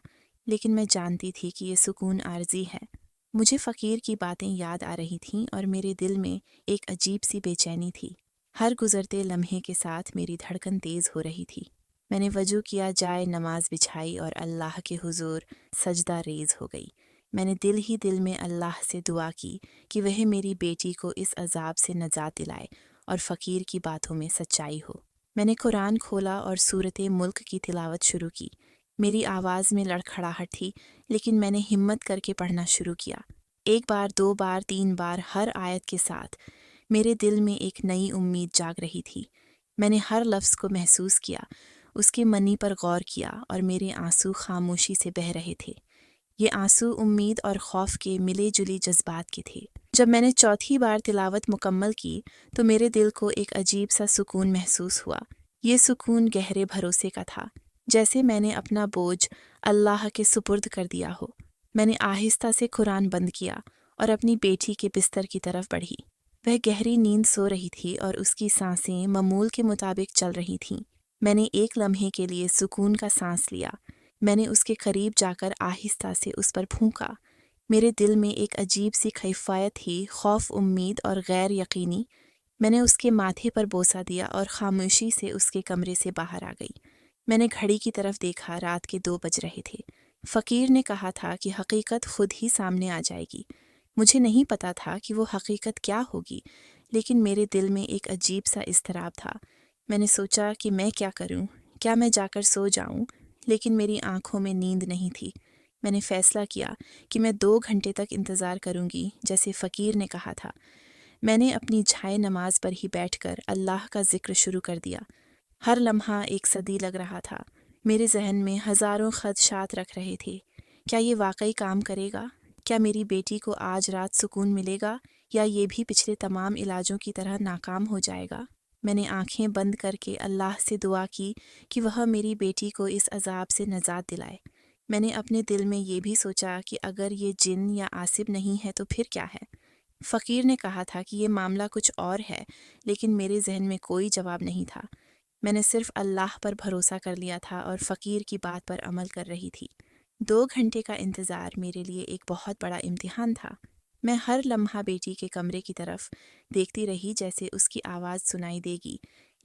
لیکن میں جانتی تھی کہ یہ سکون عارضی ہے۔ مجھے فقیر کی باتیں یاد آ رہی تھیں اور میرے دل میں ایک عجیب سی بے چینی تھی۔ ہر گزرتے لمحے کے ساتھ میری دھڑکن تیز ہو رہی تھی۔ میں نے وضو کیا، جائے نماز بچھائی اور اللہ کے حضور سجدہ ریز ہو گئی۔ میں نے دل ہی دل میں اللہ سے دعا کی کہ وہ میری بیٹی کو اس عذاب سے نجات دلائے اور فقیر کی باتوں میں سچائی ہو۔ میں نے قرآن کھولا اور سورت ملک کی تلاوت شروع کی۔ میری آواز میں لڑکھڑاہٹ تھی، لیکن میں نے ہمت کر کے پڑھنا شروع کیا۔ ایک بار، دو بار، تین بار، ہر آیت کے ساتھ میرے دل میں ایک نئی امید جاگ رہی تھی۔ میں نے ہر لفظ کو محسوس کیا، اس کے معنی پر غور کیا اور میرے آنسو خاموشی سے بہہ رہے تھے۔ یہ آنسو امید اور خوف کے ملے جلی جذبات کے تھے۔ جب میں نے چوتھی بار تلاوت مکمل کی تو میرے دل کو ایک عجیب سا سکون محسوس ہوا۔ یہ سکون گہرے بھروسے کا تھا، جیسے میں نے اپنا بوجھ اللہ کے سپرد کر دیا ہو۔ میں نے آہستہ سے قرآن بند کیا اور اپنی بیٹی کے بستر کی طرف بڑھی۔ وہ گہری نیند سو رہی تھی اور اس کی سانسیں معمول کے مطابق چل رہی تھیں۔ میں نے ایک لمحے کے لیے سکون کا سانس لیا۔ میں نے اس کے قریب جا کر آہستہ سے اس پر پھونکا۔ میرے دل میں ایک عجیب سی خیفیت تھی، خوف، امید اور غیر یقینی۔ میں نے اس کے ماتھے پر بوسہ دیا اور خاموشی سے اس کے کمرے سے باہر آ گئی۔ میں نے گھڑی کی طرف دیکھا، رات کے 2 بج رہے تھے۔ فقیر نے کہا تھا کہ حقیقت خود ہی سامنے آ جائے گی۔ مجھے نہیں پتا تھا کہ وہ حقیقت کیا ہوگی، لیکن میرے دل میں ایک عجیب سا اضطراب تھا۔ میں نے سوچا کہ میں کیا کروں، کیا میں جا کر سو جاؤں، لیکن میری آنکھوں میں نیند نہیں تھی۔ میں نے فیصلہ کیا کہ میں 2 گھنٹے تک انتظار کروں گی، جیسے فقیر نے کہا تھا۔ میں نے اپنی جائے نماز پر ہی بیٹھ کر اللہ کا ذکر شروع کر دیا۔ ہر لمحہ ایک صدی لگ رہا تھا۔ میرے ذہن میں ہزاروں خدشات رکھ رہے تھے۔ کیا یہ واقعی کام کرے گا؟ کیا میری بیٹی کو آج رات سکون ملے گا، یا یہ بھی پچھلے تمام علاجوں کی طرح ناکام ہو جائے گا؟ میں نے آنکھیں بند کر کے اللہ سے دعا کی کہ وہ میری بیٹی کو اس عذاب سے نجات دلائے۔ میں نے اپنے دل میں یہ بھی سوچا کہ اگر یہ جن یا عاصب نہیں ہے تو پھر کیا ہے؟ فقیر نے کہا تھا کہ یہ معاملہ کچھ اور ہے، لیکن میرے ذہن میں کوئی جواب نہیں تھا۔ میں نے صرف اللہ پر بھروسہ کر لیا تھا اور فقیر کی بات پر عمل کر رہی تھی۔ 2 گھنٹے کا انتظار میرے لیے ایک بہت بڑا امتحان تھا۔ میں ہر لمحہ بیٹی کے کمرے کی طرف دیکھتی رہی، جیسے اس کی آواز سنائی دے گی،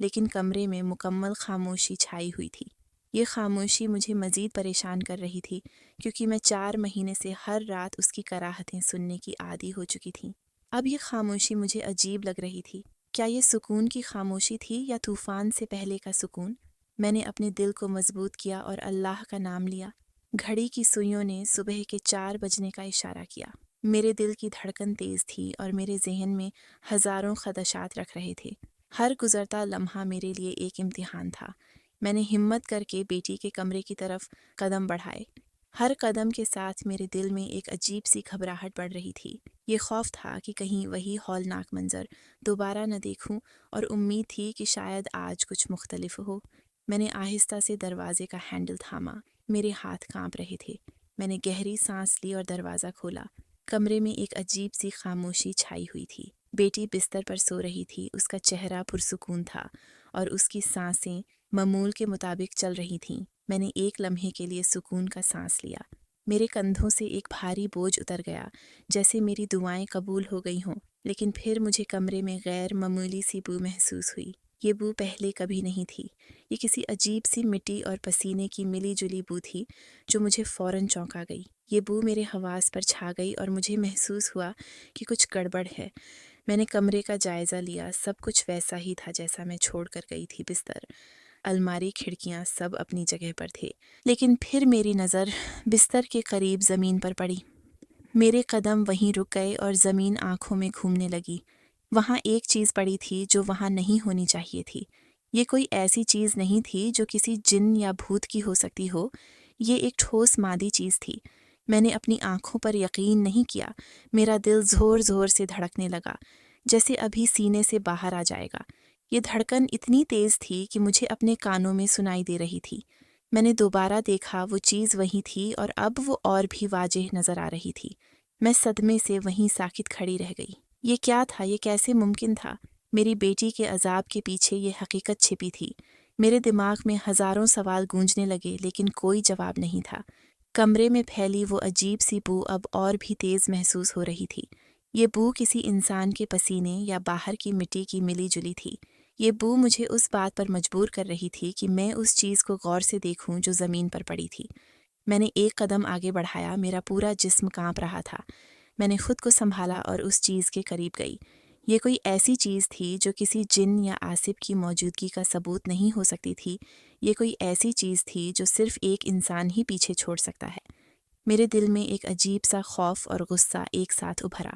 لیکن کمرے میں مکمل خاموشی چھائی ہوئی تھی۔ یہ خاموشی مجھے مزید پریشان کر رہی تھی، کیونکہ میں 4 مہینے سے ہر رات اس کی کراہتیں سننے کی عادی ہو چکی تھی۔ اب یہ خاموشی مجھے عجیب لگ رہی تھی۔ کیا یہ سکون کی خاموشی تھی یا طوفان سے پہلے کا سکون؟ میں نے اپنے دل کو مضبوط کیا اور اللہ کا نام لیا۔ گھڑی کی سوئیوں نے صبح کے 4 بجنے کا اشارہ کیا۔ میرے دل کی دھڑکن تیز تھی اور میرے ذہن میں ہزاروں خدشات رکھ رہے تھے۔ ہر گزرتا لمحہ میرے لیے ایک امتحان تھا۔ میں نے ہمت کر کے بیٹی کے کمرے کی طرف قدم بڑھائے۔ ہر قدم کے ساتھ میرے دل میں ایک عجیب سی گھبراہٹ بڑھ رہی تھی۔ یہ خوف تھا کہ کہیں وہی ہولناک منظر دوبارہ نہ دیکھوں، اور امید تھی کہ شاید آج کچھ مختلف ہو۔ میں نے آہستہ سے دروازے کا ہینڈل تھاما، میرے ہاتھ کانپ رہے تھے۔ میں نے گہری سانس لی اور دروازہ کھولا۔ کمرے میں ایک عجیب سی خاموشی چھائی ہوئی تھی۔ بیٹی بستر پر سو رہی تھی، اس کا چہرہ پرسکون تھا اور اس کی سانسیں معمول کے مطابق چل رہی تھیں۔ میں نے ایک لمحے کے لیے سکون کا سانس لیا۔ میرے کندھوں سے ایک بھاری بوجھ اتر گیا، جیسے میری دعائیں قبول ہو گئی ہوں۔ لیکن پھر مجھے کمرے میں غیر معمولی سی بو محسوس ہوئی۔ یہ بو پہلے کبھی نہیں تھی۔ یہ کسی عجیب سی مٹی اور پسینے کی ملی جلی بو تھی جو مجھے فوراً چونکا گئی۔ یہ بو میرے حواس پر چھا گئی اور مجھے محسوس ہوا کہ کچھ گڑبڑ ہے۔ میں نے کمرے کا جائزہ لیا۔ سب کچھ ویسا ہی تھا جیسا میں چھوڑ کر گئی تھی۔ بستر، الماری، کھڑکیاں سب اپنی جگہ پر تھے۔ لیکن پھر میری نظر بستر کے قریب زمین پر پڑی۔ میرے قدم وہیں رک گئے اور زمین آنکھوں میں گھومنے لگی۔ وہاں ایک چیز پڑی تھی جو وہاں نہیں ہونی چاہیے تھی۔ یہ کوئی ایسی چیز نہیں تھی جو کسی جن یا بھوت کی ہو سکتی ہو۔ یہ ایک ٹھوس مادی چیز تھی۔ میں نے اپنی آنکھوں پر یقین نہیں کیا۔ میرا دل زور زور سے دھڑکنے لگا، جیسے ابھی سینے سے باہر آ جائے گا۔ یہ دھڑکن اتنی تیز تھی کہ مجھے اپنے کانوں میں سنائی دے رہی تھی۔ میں نے دوبارہ دیکھا، وہ چیز وہیں تھی اور اب وہ اور بھی واضح نظر آ رہی تھی۔ میں صدمے سے وہیں ساکت کھڑی رہ گئی۔ یہ کیا تھا؟ یہ کیسے ممکن تھا؟ میری بیٹی کے عذاب کے پیچھے یہ حقیقت چھپی تھی۔ میرے دماغ میں ہزاروں سوال گونجنے لگے، لیکن کوئی جواب نہیں تھا۔ کمرے میں پھیلی وہ عجیب سی بو اب اور بھی تیز محسوس ہو رہی تھی۔ یہ بو کسی انسان کے پسینے یا باہر کی مٹی کی ملی جلی تھی۔ یہ بو مجھے اس بات پر مجبور کر رہی تھی کہ میں اس چیز کو غور سے دیکھوں جو زمین پر پڑی تھی۔ میں نے ایک قدم آگے بڑھایا۔ میرا پورا جسم کانپ رہا تھا۔ میں نے خود کو سنبھالا اور اس چیز کے قریب گئی۔ یہ کوئی ایسی چیز تھی جو کسی جن یا عاصب کی موجودگی کا ثبوت نہیں ہو سکتی تھی۔ یہ کوئی ایسی چیز تھی جو صرف ایک انسان ہی پیچھے چھوڑ سکتا ہے۔ میرے دل میں ایک عجیب سا خوف اور غصہ ایک ساتھ ابھرا۔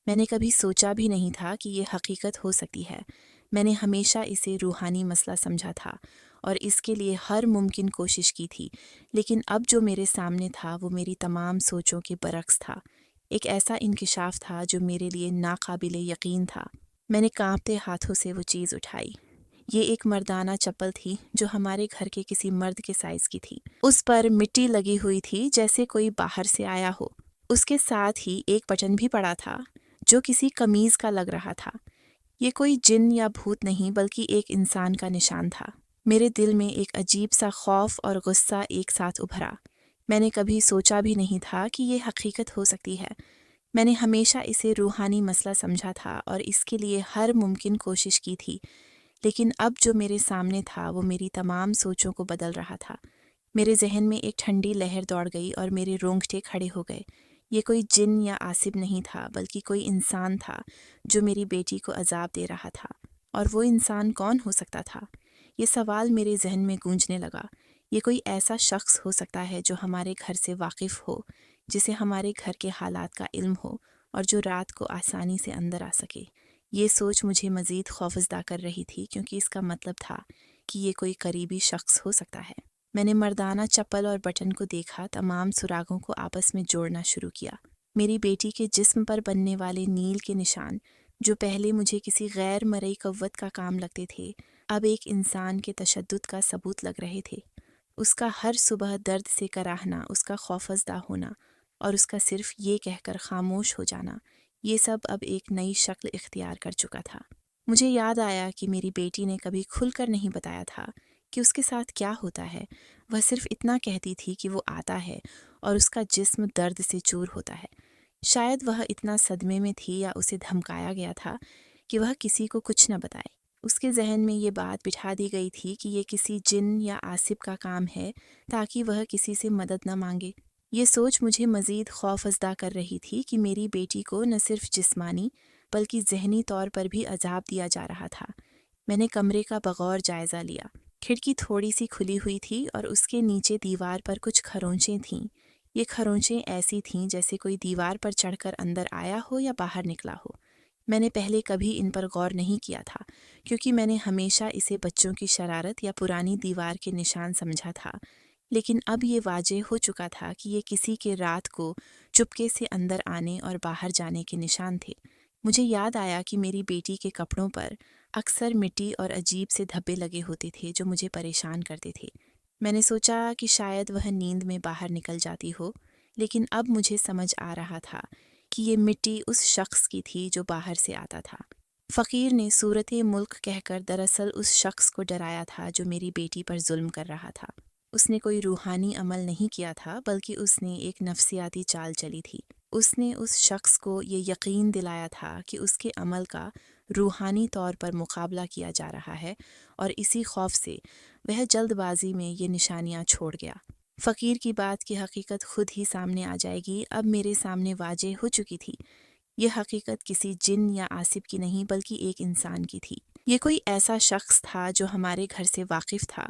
میں نے کبھی سوچا بھی نہیں تھا کہ یہ حقیقت ہو سکتی ہے۔ میں نے ہمیشہ اسے روحانی مسئلہ سمجھا تھا اور اس کے لیے ہر ممکن کوشش کی تھی، لیکن اب جو میرے سامنے تھا وہ میری تمام سوچوں کے برعکس تھا۔ ایک ایسا انکشاف تھا جو میرے لیے ناقابل یقین تھا۔ میں نے کانپتے ہاتھوں سے وہ چیز اٹھائی۔ یہ ایک مردانہ چپل تھی جو ہمارے گھر کے کسی مرد کے سائز کی تھی۔ اس پر مٹی لگی ہوئی تھی جیسے کوئی باہر سے آیا ہو۔ اس کے ساتھ ہی ایک بٹن بھی پڑا تھا جو کسی قمیض کا لگ رہا تھا۔ یہ کوئی جن یا بھوت نہیں بلکہ ایک انسان کا نشان تھا۔ میرے دل میں ایک عجیب سا خوف اور غصہ ایک ساتھ ابھرا۔ میں نے کبھی سوچا بھی نہیں تھا کہ یہ حقیقت ہو سکتی ہے۔ میں نے ہمیشہ اسے روحانی مسئلہ سمجھا تھا اور اس کے لیے ہر ممکن کوشش کی تھی، لیکن اب جو میرے سامنے تھا وہ میری تمام سوچوں کو بدل رہا تھا۔ میرے ذہن میں ایک ٹھنڈی لہر دوڑ گئی اور میرے رونگٹے کھڑے ہو گئے۔ یہ کوئی جن یا عاصب نہیں تھا بلکہ کوئی انسان تھا جو میری بیٹی کو عذاب دے رہا تھا۔ اور وہ انسان کون ہو سکتا تھا؟ یہ سوال میرے ذہن میں گونجنے لگا۔ یہ کوئی ایسا شخص ہو سکتا ہے جو ہمارے گھر سے واقف ہو، جسے ہمارے گھر کے حالات کا علم ہو اور جو رات کو آسانی سے اندر آ سکے۔ یہ سوچ مجھے مزید خوفزدہ کر رہی تھی کیونکہ اس کا مطلب تھا کہ یہ کوئی قریبی شخص ہو سکتا ہے۔ میں نے مردانہ چپل اور بٹن کو دیکھا، تمام سراغوں کو آپس میں جوڑنا شروع کیا۔ میری بیٹی کے جسم پر بننے والے نیل کے نشان، جو پہلے مجھے کسی غیر مرئی قوت کا کام لگتے تھے، اب ایک انسان کے تشدد کا ثبوت لگ رہے تھے۔ اس کا ہر صبح درد سے کراہنا، اس کا خوفزدہ ہونا اور اس کا صرف یہ کہہ کر خاموش ہو جانا، یہ سب اب ایک نئی شکل اختیار کر چکا تھا۔ مجھے یاد آیا کہ میری بیٹی نے کبھی کھل کر نہیں بتایا تھا کہ اس کے ساتھ کیا ہوتا ہے۔ وہ صرف اتنا کہتی تھی کہ وہ آتا ہے اور اس کا جسم درد سے چور ہوتا ہے۔ شاید وہ اتنا صدمے میں تھی یا اسے دھمکایا گیا تھا کہ وہ کسی کو کچھ نہ بتائے۔ اس کے ذہن میں یہ بات بٹھا دی گئی تھی کہ یہ کسی جن یا عاصب کا کام ہے تاکہ وہ کسی سے مدد نہ مانگے۔ یہ سوچ مجھے مزید خوفزدہ کر رہی تھی کہ میری بیٹی کو نہ صرف جسمانی بلکہ ذہنی طور پر بھی عذاب دیا جا رہا تھا۔ میں نے کمرے کا بغور جائزہ لیا۔ کھڑکی تھوڑی سی کھلی ہوئی تھی اور اس کے نیچے دیوار پر کچھ کھرونچیں تھیں۔ یہ کھرونچیں ایسی تھیں جیسے کوئی دیوار پر چڑھ کر اندر آیا ہو یا باہر نکلا ہو۔ میں نے پہلے کبھی ان پر غور نہیں کیا تھا کیونکہ میں نے ہمیشہ اسے بچوں کی شرارت یا پرانی دیوار کے نشان سمجھا تھا، لیکن اب یہ واضح ہو چکا تھا کہ یہ کسی کے رات کو چپکے سے اندر آنے اور باہر جانے کے نشان تھے۔ مجھے یاد آیا کہ میری بیٹی کے کپڑوں پر اکثر مٹی اور عجیب سے دھبے لگے ہوتے تھے جو مجھے پریشان کرتے تھے۔ میں نے سوچا کہ شاید وہ نیند میں باہر نکل جاتی ہو، لیکن اب مجھے سمجھ آ رہا تھا کہ یہ مٹی اس شخص کی تھی جو باہر سے آتا تھا۔ فقیر نے صورت ملک کہہ کر دراصل اس شخص کو ڈرایا تھا جو میری بیٹی پر ظلم کر رہا تھا۔ اس نے کوئی روحانی عمل نہیں کیا تھا، بلکہ اس نے ایک نفسیاتی چال چلی تھی۔ اس نے اس شخص کو یہ یقین دلایا تھا کہ اس کے عمل کا روحانی طور پر مقابلہ کیا جا رہا ہے، اور اسی خوف سے وہ جلد بازی میں یہ نشانیاں چھوڑ گیا۔ فقیر کی بات کی حقیقت خود ہی سامنے آ جائے گی اب میرے سامنے واضح ہو چکی تھی۔ یہ حقیقت کسی جن یا آصف کی نہیں بلکہ ایک انسان کی تھی۔ یہ کوئی ایسا شخص تھا جو ہمارے گھر سے واقف تھا،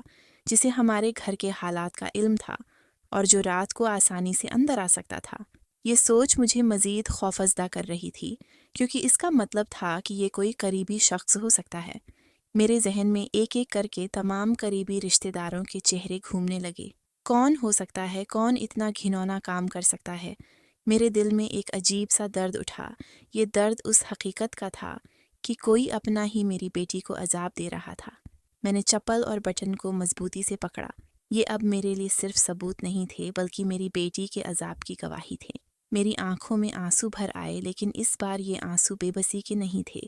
جسے ہمارے گھر کے حالات کا علم تھا، اور جو رات کو آسانی سے اندر آ سکتا تھا۔ یہ سوچ مجھے مزید خوفزدہ کر رہی تھی، کیونکہ اس کا مطلب تھا کہ یہ کوئی قریبی شخص ہو سکتا ہے۔ میرے ذہن میں ایک ایک کر کے تمام قریبی رشتہ داروں کے چہرے گھومنے لگے۔ کون ہو سکتا ہے؟ کون اتنا گھنونا کام کر سکتا ہے؟ میرے دل میں ایک عجیب سا درد اٹھا۔ یہ درد اس حقیقت کا تھا کہ کوئی اپنا ہی میری بیٹی کو عذاب دے رہا تھا۔ میں نے چپل اور بٹن کو مضبوطی سے پکڑا۔ یہ اب میرے لیے صرف ثبوت نہیں تھے، بلکہ میری بیٹی کے عذاب کی گواہی تھے۔ میری آنکھوں میں آنسو بھر آئے، لیکن اس بار یہ آنسو بے بسی کے نہیں تھے،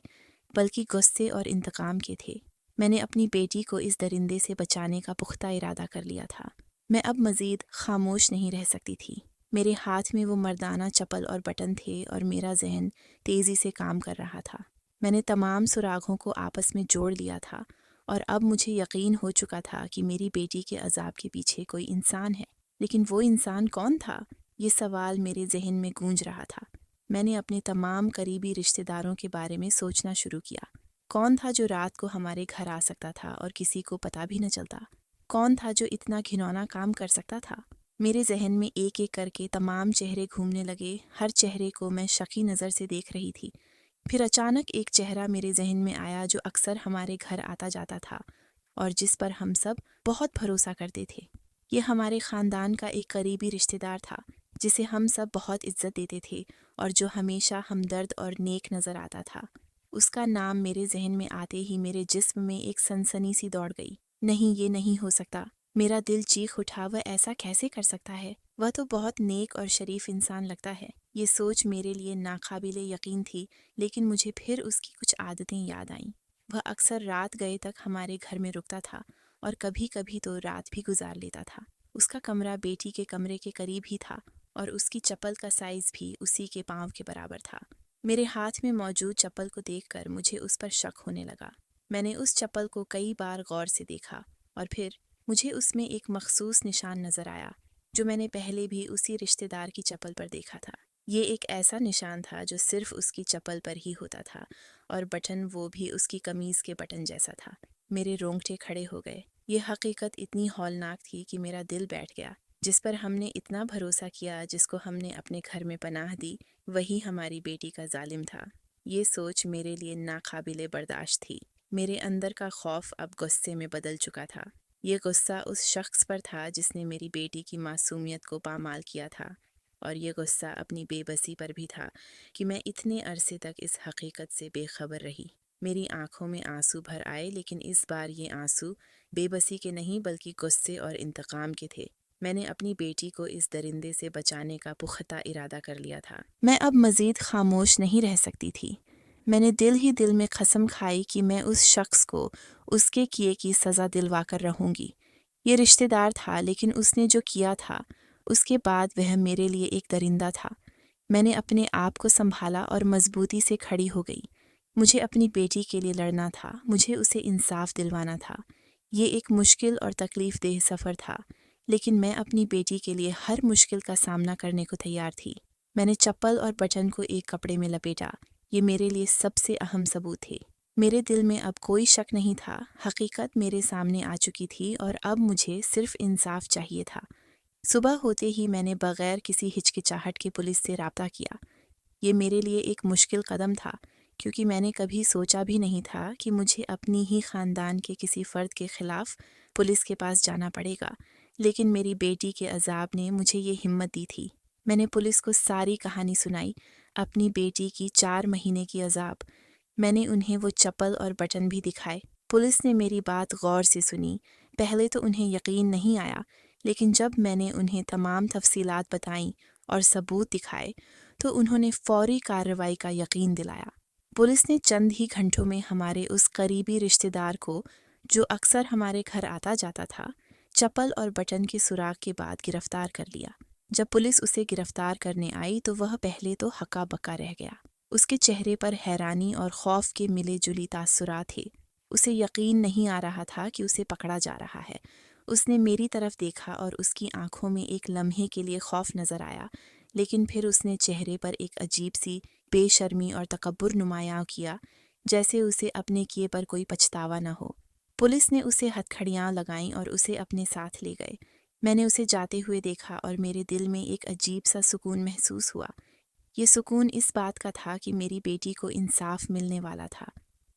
بلکہ غصے اور انتقام کے تھے۔ میں نے اپنی بیٹی کو اس درندے سے بچانے کا پختہ ارادہ کر لیا تھا۔ میں اب مزید خاموش نہیں رہ سکتی تھی۔ میرے ہاتھ میں وہ مردانہ چپل اور بٹن تھے، اور میرا ذہن تیزی سے کام کر رہا تھا۔ میں نے تمام سراغوں کو آپس میں جوڑ لیا تھا، اور اب مجھے یقین ہو چکا تھا کہ میری بیٹی کے عذاب کے پیچھے کوئی انسان ہے۔ لیکن وہ انسان کون تھا؟ یہ سوال میرے ذہن میں گونج رہا تھا۔ میں نے اپنے تمام قریبی رشتہ داروں کے بارے میں سوچنا شروع کیا۔ کون تھا جو رات کو ہمارے گھر آ سکتا تھا اور کسی کو پتہ بھی نہ چلتا؟ کون تھا جو اتنا گھنونا کام کر سکتا تھا؟ میرے ذہن میں ایک ایک کر کے تمام چہرے گھومنے لگے۔ ہر چہرے کو میں شکی نظر سے دیکھ رہی تھی۔ پھر اچانک ایک چہرہ میرے ذہن میں آیا جو اکثر ہمارے گھر آتا جاتا تھا، اور جس پر ہم سب بہت بھروسہ کرتے تھے۔ یہ ہمارے خاندان کا ایک قریبی رشتہ دار تھا، جسے ہم سب بہت عزت دیتے تھے، اور جو ہمیشہ ہمدرد اور نیک نظر آتا تھا۔ اس کا نام میرے ذہن میں آتے ہی میرے جسم میں ایک سنسنی سی دوڑ گئی۔ نہیں، یہ نہیں ہو سکتا۔ میرا دل چیخ اٹھا، وہ ایسا کیسے کر سکتا ہے؟ وہ تو بہت نیک اور شریف انسان لگتا ہے۔ یہ سوچ میرے لیے ناقابل یقین تھی، لیکن مجھے پھر اس کی کچھ عادتیں یاد آئیں۔ وہ اکثر رات گئے تک ہمارے گھر میں رکتا تھا، اور کبھی کبھی تو رات بھی گزار لیتا تھا۔ اس کا کمرہ بیٹی کے کمرے کے قریب ہی تھا، اور اس کی چپل کا سائز بھی اسی کے پاؤں کے برابر تھا۔ میرے ہاتھ میں موجود چپل کو دیکھ کر مجھے اس پر شک ہونے لگا۔ میں نے اس چپل کو کئی بار غور سے دیکھا، اور پھر مجھے اس میں ایک مخصوص نشان نظر آیا جو میں نے پہلے بھی اسی رشتہ دار کی چپل پر دیکھا تھا۔ یہ ایک ایسا نشان تھا جو صرف اس کی چپل پر ہی ہوتا تھا، اور بٹن وہ بھی اس کی قمیض کے بٹن جیسا تھا۔ میرے رونگٹے کھڑے ہو گئے۔ یہ حقیقت اتنی ہولناک تھی کہ میرا دل بیٹھ گیا۔ جس پر ہم نے اتنا بھروسہ کیا، جس کو ہم نے اپنے گھر میں پناہ دی، وہی ہماری بیٹی کا ظالم تھا۔ یہ سوچ میرے لیے ناقابل برداشت تھی۔ میرے اندر کا خوف اب غصے میں بدل چکا تھا۔ یہ غصہ اس شخص پر تھا جس نے میری بیٹی کی معصومیت کو پامال کیا تھا، اور یہ غصہ اپنی بے بسی پر بھی تھا کہ میں اتنے عرصے تک اس حقیقت سے بے خبر رہی۔ میری آنکھوں میں آنسو بھر آئے، لیکن اس بار یہ آنسو بے بسی کے نہیں بلکہ غصے اور انتقام کے تھے۔ میں نے اپنی بیٹی کو اس درندے سے بچانے کا پختہ ارادہ کر لیا تھا۔ میں اب مزید خاموش نہیں رہ سکتی تھی۔ میں نے دل ہی دل میں قسم کھائی کہ میں اس شخص کو اس کے کیے کی سزا دلوا کر رہوں گی۔ یہ رشتہ دار تھا، لیکن اس نے جو کیا تھا اس کے بعد وہ میرے لیے ایک درندہ تھا۔ میں نے اپنے آپ کو سنبھالا اور مضبوطی سے کھڑی ہو گئی۔ مجھے اپنی بیٹی کے لیے لڑنا تھا، مجھے اسے انصاف دلوانا تھا۔ یہ ایک مشکل اور تکلیف دہ سفر تھا، لیکن میں اپنی بیٹی کے لیے ہر مشکل کا سامنا کرنے کو تیار تھی۔ میں نے چپل اور بٹن کو ایک کپڑے میں لپیٹا۔ یہ میرے لیے سب سے اہم ثبوت تھے۔ میرے دل میں اب کوئی شک نہیں تھا۔ حقیقت میرے سامنے آ چکی تھی، اور اب مجھے صرف انصاف چاہیے تھا۔ صبح ہوتے ہی میں نے بغیر کسی ہچکچاہٹ کے پولیس سے رابطہ کیا۔ یہ میرے لیے ایک مشکل قدم تھا، کیونکہ میں نے کبھی سوچا بھی نہیں تھا کہ مجھے اپنی ہی خاندان کے کسی فرد کے خلاف پولیس کے پاس جانا پڑے گا، لیکن میری بیٹی کے عذاب نے مجھے یہ ہمت دی تھی۔ میں نے پولیس کو ساری کہانی سنائی، اپنی بیٹی کی 4 مہینے کی عذاب۔ میں نے انہیں وہ چپل اور بٹن بھی دکھائے۔ پولیس نے میری بات غور سے سنی۔ پہلے تو انہیں یقین نہیں آیا، لیکن جب میں نے انہیں تمام تفصیلات بتائیں اور ثبوت دکھائے تو انہوں نے فوری کارروائی کا یقین دلایا۔ پولیس نے چند ہی گھنٹوں میں ہمارے اس قریبی رشتہ دار کو، جو اکثر ہمارے گھر آتا جاتا تھا، چپل اور بٹن کے سراغ کے بعد گرفتار کر لیا۔ جب پولیس اسے گرفتار کرنے آئی تو وہ پہلے تو ہکا بکا رہ گیا۔ اس کے چہرے پر حیرانی اور خوف کے ملے جلی تاثرات تھے۔ اسے یقین نہیں آ رہا تھا کہ اسے پکڑا جا رہا ہے۔ اس نے میری طرف دیکھا اور اس کی آنکھوں میں ایک لمحے کے لیے خوف نظر آیا، لیکن پھر اس نے چہرے پر ایک عجیب سی بے شرمی اور تکبر نمایاں کیا، جیسے اسے اپنے کیے پر کوئی پچھتاوا نہ ہو۔ پولیس نے اسے ہتھکڑیاں لگائیں اور اسے اپنے ساتھ لے گئے۔ میں نے اسے جاتے ہوئے دیکھا اور میرے دل میں ایک عجیب سا سکون محسوس ہوا۔ یہ سکون اس بات کا تھا کہ میری بیٹی کو انصاف ملنے والا تھا۔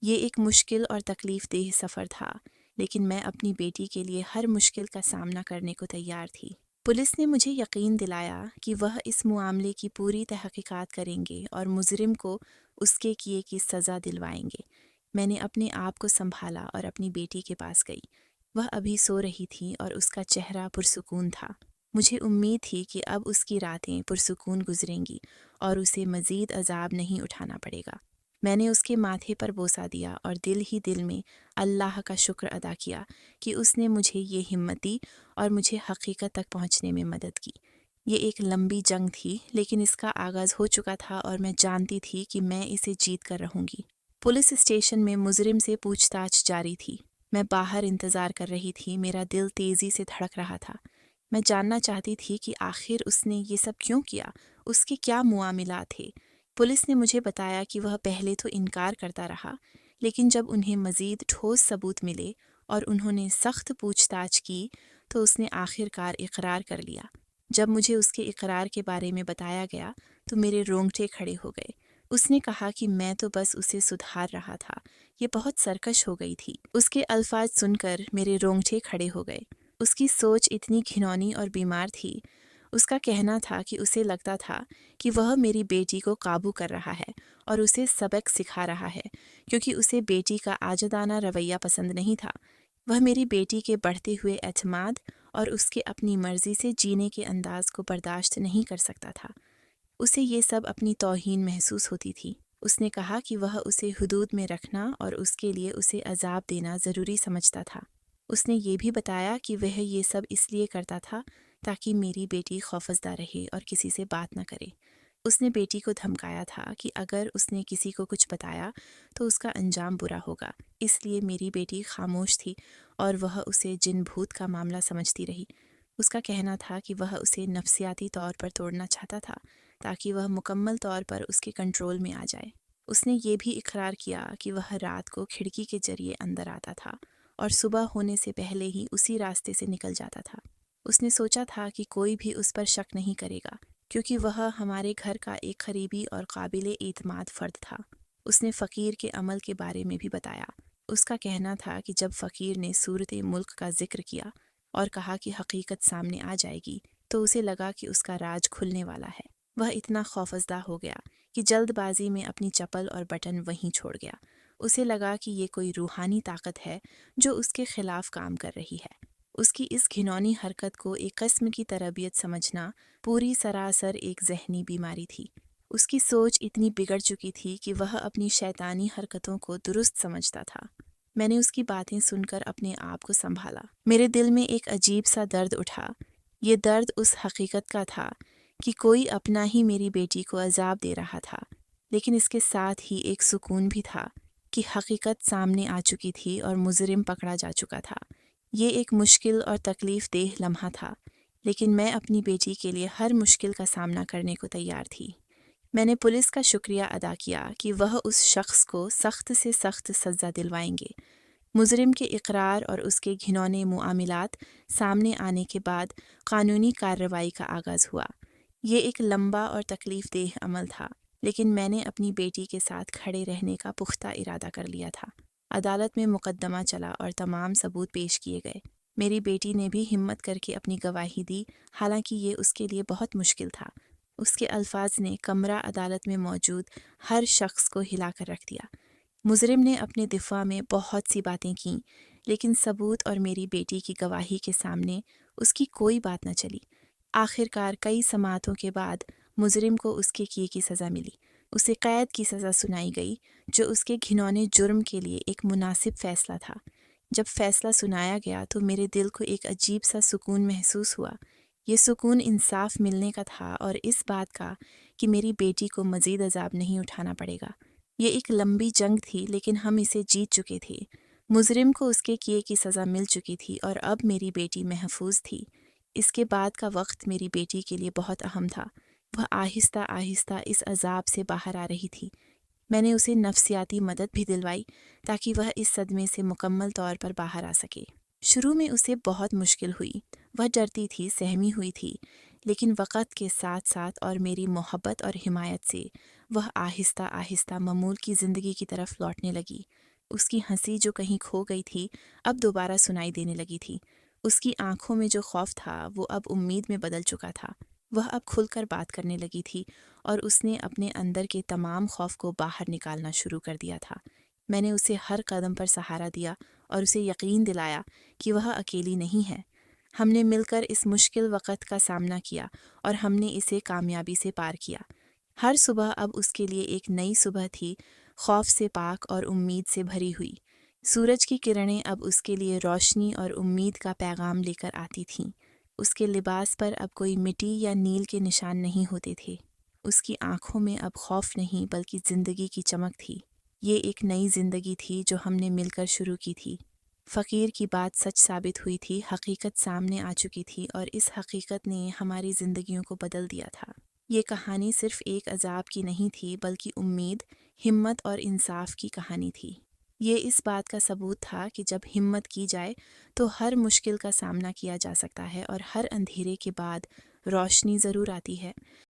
یہ ایک مشکل اور تکلیف دہ سفر تھا، لیکن میں اپنی بیٹی کے لیے ہر مشکل کا سامنا کرنے کو تیار تھی۔ پولیس نے مجھے یقین دلایا کہ وہ اس معاملے کی پوری تحقیقات کریں گے اور مجرم کو اس کے کیے کی سزا دلوائیں گے۔ میں نے اپنے آپ کو سنبھالا اور اپنی بیٹی کے پاس گئی۔ وہ ابھی سو رہی تھی اور اس کا چہرہ پرسکون تھا۔ مجھے امید تھی کہ اب اس کی راتیں پرسکون گزریں گی اور اسے مزید عذاب نہیں اٹھانا پڑے گا۔ میں نے اس کے ماتھے پر بوسہ دیا اور دل ہی دل میں اللہ کا شکر ادا کیا کہ اس نے مجھے یہ ہمت دی اور مجھے حقیقت تک پہنچنے میں مدد کی۔ یہ ایک لمبی جنگ تھی، لیکن اس کا آغاز ہو چکا تھا اور میں جانتی تھی کہ میں اسے جیت کر رہوں گی۔ پولیس اسٹیشن میں مجرم سے پوچھ تاچھ جاری تھی۔ میں باہر انتظار کر رہی تھی۔ میرا دل تیزی سے دھڑک رہا تھا۔ میں جاننا چاہتی تھی کہ آخر اس نے یہ سب کیوں کیا، اس کے کیا معاملات تھے۔ پولیس نے مجھے بتایا کہ وہ پہلے تو انکار کرتا رہا، لیکن جب انہیں مزید ٹھوس ثبوت ملے اور انہوں نے سخت پوچھ تاچھ کی تو اس نے آخر کار اقرار کر لیا۔ جب مجھے اس کے اقرار کے بارے میں بتایا گیا تو میرے رونگٹے کھڑے ہو گئے۔ اس نے کہا کہ میں تو بس اسے سدھار رہا تھا، یہ بہت سرکش ہو گئی تھی۔ اس کے الفاظ سن کر میرے رونگٹے کھڑے ہو گئے۔ اس کی سوچ اتنی گھنونی اور بیمار تھی۔ اس کا کہنا تھا کہ اسے لگتا تھا کہ وہ میری بیٹی کو قابو کر رہا ہے اور اسے سبق سکھا رہا ہے، کیونکہ اسے بیٹی کا عاجزانہ رویہ پسند نہیں تھا۔ وہ میری بیٹی کے بڑھتے ہوئے اعتماد اور اس کے اپنی مرضی سے جینے کے انداز کو برداشت نہیں کر سکتا تھا۔ اسے یہ سب اپنی توہین محسوس ہوتی تھی۔ اس نے کہا کہ وہ اسے حدود میں رکھنا اور اس کے لیے اسے عذاب دینا ضروری سمجھتا تھا۔ اس نے یہ بھی بتایا کہ وہ یہ سب اس لیے کرتا تھا تاکہ میری بیٹی خوفزدہ رہے اور کسی سے بات نہ کرے۔ اس نے بیٹی کو دھمکایا تھا کہ اگر اس نے کسی کو کچھ بتایا تو اس کا انجام برا ہوگا، اس لیے میری بیٹی خاموش تھی اور وہ اسے جن بھوت کا معاملہ سمجھتی رہی۔ اس کا کہنا تھا کہ وہ اسے نفسیاتی طور پر توڑنا چاہتا تھا تاکہ وہ مکمل طور پر اس کے کنٹرول میں آ جائے۔ اس نے یہ بھی اقرار کیا کہ وہ رات کو کھڑکی کے ذریعے اندر آتا تھا اور صبح ہونے سے پہلے ہی اسی راستے سے نکل جاتا تھا۔ اس نے سوچا تھا کہ کوئی بھی اس پر شک نہیں کرے گا، کیونکہ وہ ہمارے گھر کا ایک قریبی اور قابل اعتماد فرد تھا۔ اس نے فقیر کے عمل کے بارے میں بھی بتایا۔ اس کا کہنا تھا کہ جب فقیر نے صورت ملک کا ذکر کیا اور کہا کہ حقیقت سامنے آ جائے گی تو اسے لگا کہ اس کا راز کھلنے والا ہے۔ وہ اتنا خوفزدہ ہو گیا کہ جلد بازی میں اپنی چپل اور بٹن وہیں چھوڑ گیا۔ اسے لگا کہ یہ کوئی روحانی طاقت ہے جو اس کے خلاف کام کر رہی ہے۔ اس کی اس گھنونی حرکت کو ایک قسم کی تربیت سمجھنا پوری سراسر ایک ذہنی بیماری تھی۔ اس کی سوچ اتنی بگڑ چکی تھی کہ وہ اپنی شیطانی حرکتوں کو درست سمجھتا تھا۔ میں نے اس کی باتیں سن کر اپنے آپ کو سنبھالا۔ میرے دل میں ایک عجیب سا درد اٹھا۔ یہ درد اس حقیقت کا تھا کہ کوئی اپنا ہی میری بیٹی کو عذاب دے رہا تھا، لیکن اس کے ساتھ ہی ایک سکون بھی تھا کہ حقیقت سامنے آ چکی تھی اور مجرم پکڑا جا چکا تھا۔ یہ ایک مشکل اور تکلیف دہ لمحہ تھا، لیکن میں اپنی بیٹی کے لیے ہر مشکل کا سامنا کرنے کو تیار تھی۔ میں نے پولیس کا شکریہ ادا کیا کہ وہ اس شخص کو سخت سے سخت سزا دلوائیں گے۔ مجرم کے اقرار اور اس کے گھنونے معاملات سامنے آنے کے بعد قانونی کارروائی کا آغاز ہوا۔ یہ ایک لمبا اور تکلیف دہ عمل تھا، لیکن میں نے اپنی بیٹی کے ساتھ کھڑے رہنے کا پختہ ارادہ کر لیا تھا۔ عدالت میں مقدمہ چلا اور تمام ثبوت پیش کیے گئے۔ میری بیٹی نے بھی ہمت کر کے اپنی گواہی دی، حالانکہ یہ اس کے لیے بہت مشکل تھا۔ اس کے الفاظ نے کمرہ عدالت میں موجود ہر شخص کو ہلا کر رکھ دیا۔ مجرم نے اپنے دفاع میں بہت سی باتیں کیں، لیکن ثبوت اور میری بیٹی کی گواہی کے سامنے اس کی کوئی بات نہ چلی۔ آخر کار کئی سماعتوں کے بعد مجرم کو اس کے کیے کی سزا ملی۔ اسے قید کی سزا سنائی گئی، جو اس کے گھنونے جرم کے لیے ایک مناسب فیصلہ تھا۔ جب فیصلہ سنایا گیا تو میرے دل کو ایک عجیب سا سکون محسوس ہوا۔ یہ سکون انصاف ملنے کا تھا اور اس بات کا کہ میری بیٹی کو مزید عذاب نہیں اٹھانا پڑے گا۔ یہ ایک لمبی جنگ تھی لیکن ہم اسے جیت چکے تھے۔ مجرم کو اس کے کیے کی سزا مل چکی تھی اور اب میری بیٹی محفوظ تھی۔ اس کے بعد کا وقت میری بیٹی کے لیے بہت اہم تھا۔ وہ آہستہ آہستہ اس عذاب سے باہر آ رہی تھی۔ میں نے اسے نفسیاتی مدد بھی دلوائی تاکہ وہ اس صدمے سے مکمل طور پر باہر آ سکے۔ شروع میں اسے بہت مشکل ہوئی، وہ ڈرتی تھی، سہمی ہوئی تھی، لیکن وقت کے ساتھ ساتھ اور میری محبت اور حمایت سے وہ آہستہ آہستہ معمول کی زندگی کی طرف لوٹنے لگی۔ اس کی ہنسی جو کہیں کھو گئی تھی اب دوبارہ سنائی دینے لگی تھی۔ اس کی آنکھوں میں جو خوف تھا وہ اب امید میں بدل چکا تھا۔ وہ اب کھل کر بات کرنے لگی تھی اور اس نے اپنے اندر کے تمام خوف کو باہر نکالنا شروع کر دیا تھا۔ میں نے اسے ہر قدم پر سہارا دیا اور اسے یقین دلایا کہ وہ اکیلی نہیں ہے۔ ہم نے مل کر اس مشکل وقت کا سامنا کیا اور ہم نے اسے کامیابی سے پار کیا۔ ہر صبح اب اس کے لیے ایک نئی صبح تھی، خوف سے پاک اور امید سے بھری ہوئی۔ سورج کی کرنیں اب اس کے لیے روشنی اور امید کا پیغام لے کر آتی تھیں۔ اس کے لباس پر اب کوئی مٹی یا نیل کے نشان نہیں ہوتے تھے۔ اس کی آنکھوں میں اب خوف نہیں بلکہ زندگی کی چمک تھی۔ یہ ایک نئی زندگی تھی جو ہم نے مل کر شروع کی تھی۔ فقیر کی بات سچ ثابت ہوئی تھی، حقیقت سامنے آ چکی تھی اور اس حقیقت نے ہماری زندگیوں کو بدل دیا تھا۔ یہ کہانی صرف ایک عذاب کی نہیں تھی بلکہ امید، ہمت اور انصاف کی کہانی تھی۔ یہ اس بات کا ثبوت تھا کہ جب ہمت کی جائے تو ہر مشکل کا سامنا کیا جا سکتا ہے اور ہر اندھیرے کے بعد روشنی ضرور آتی ہے۔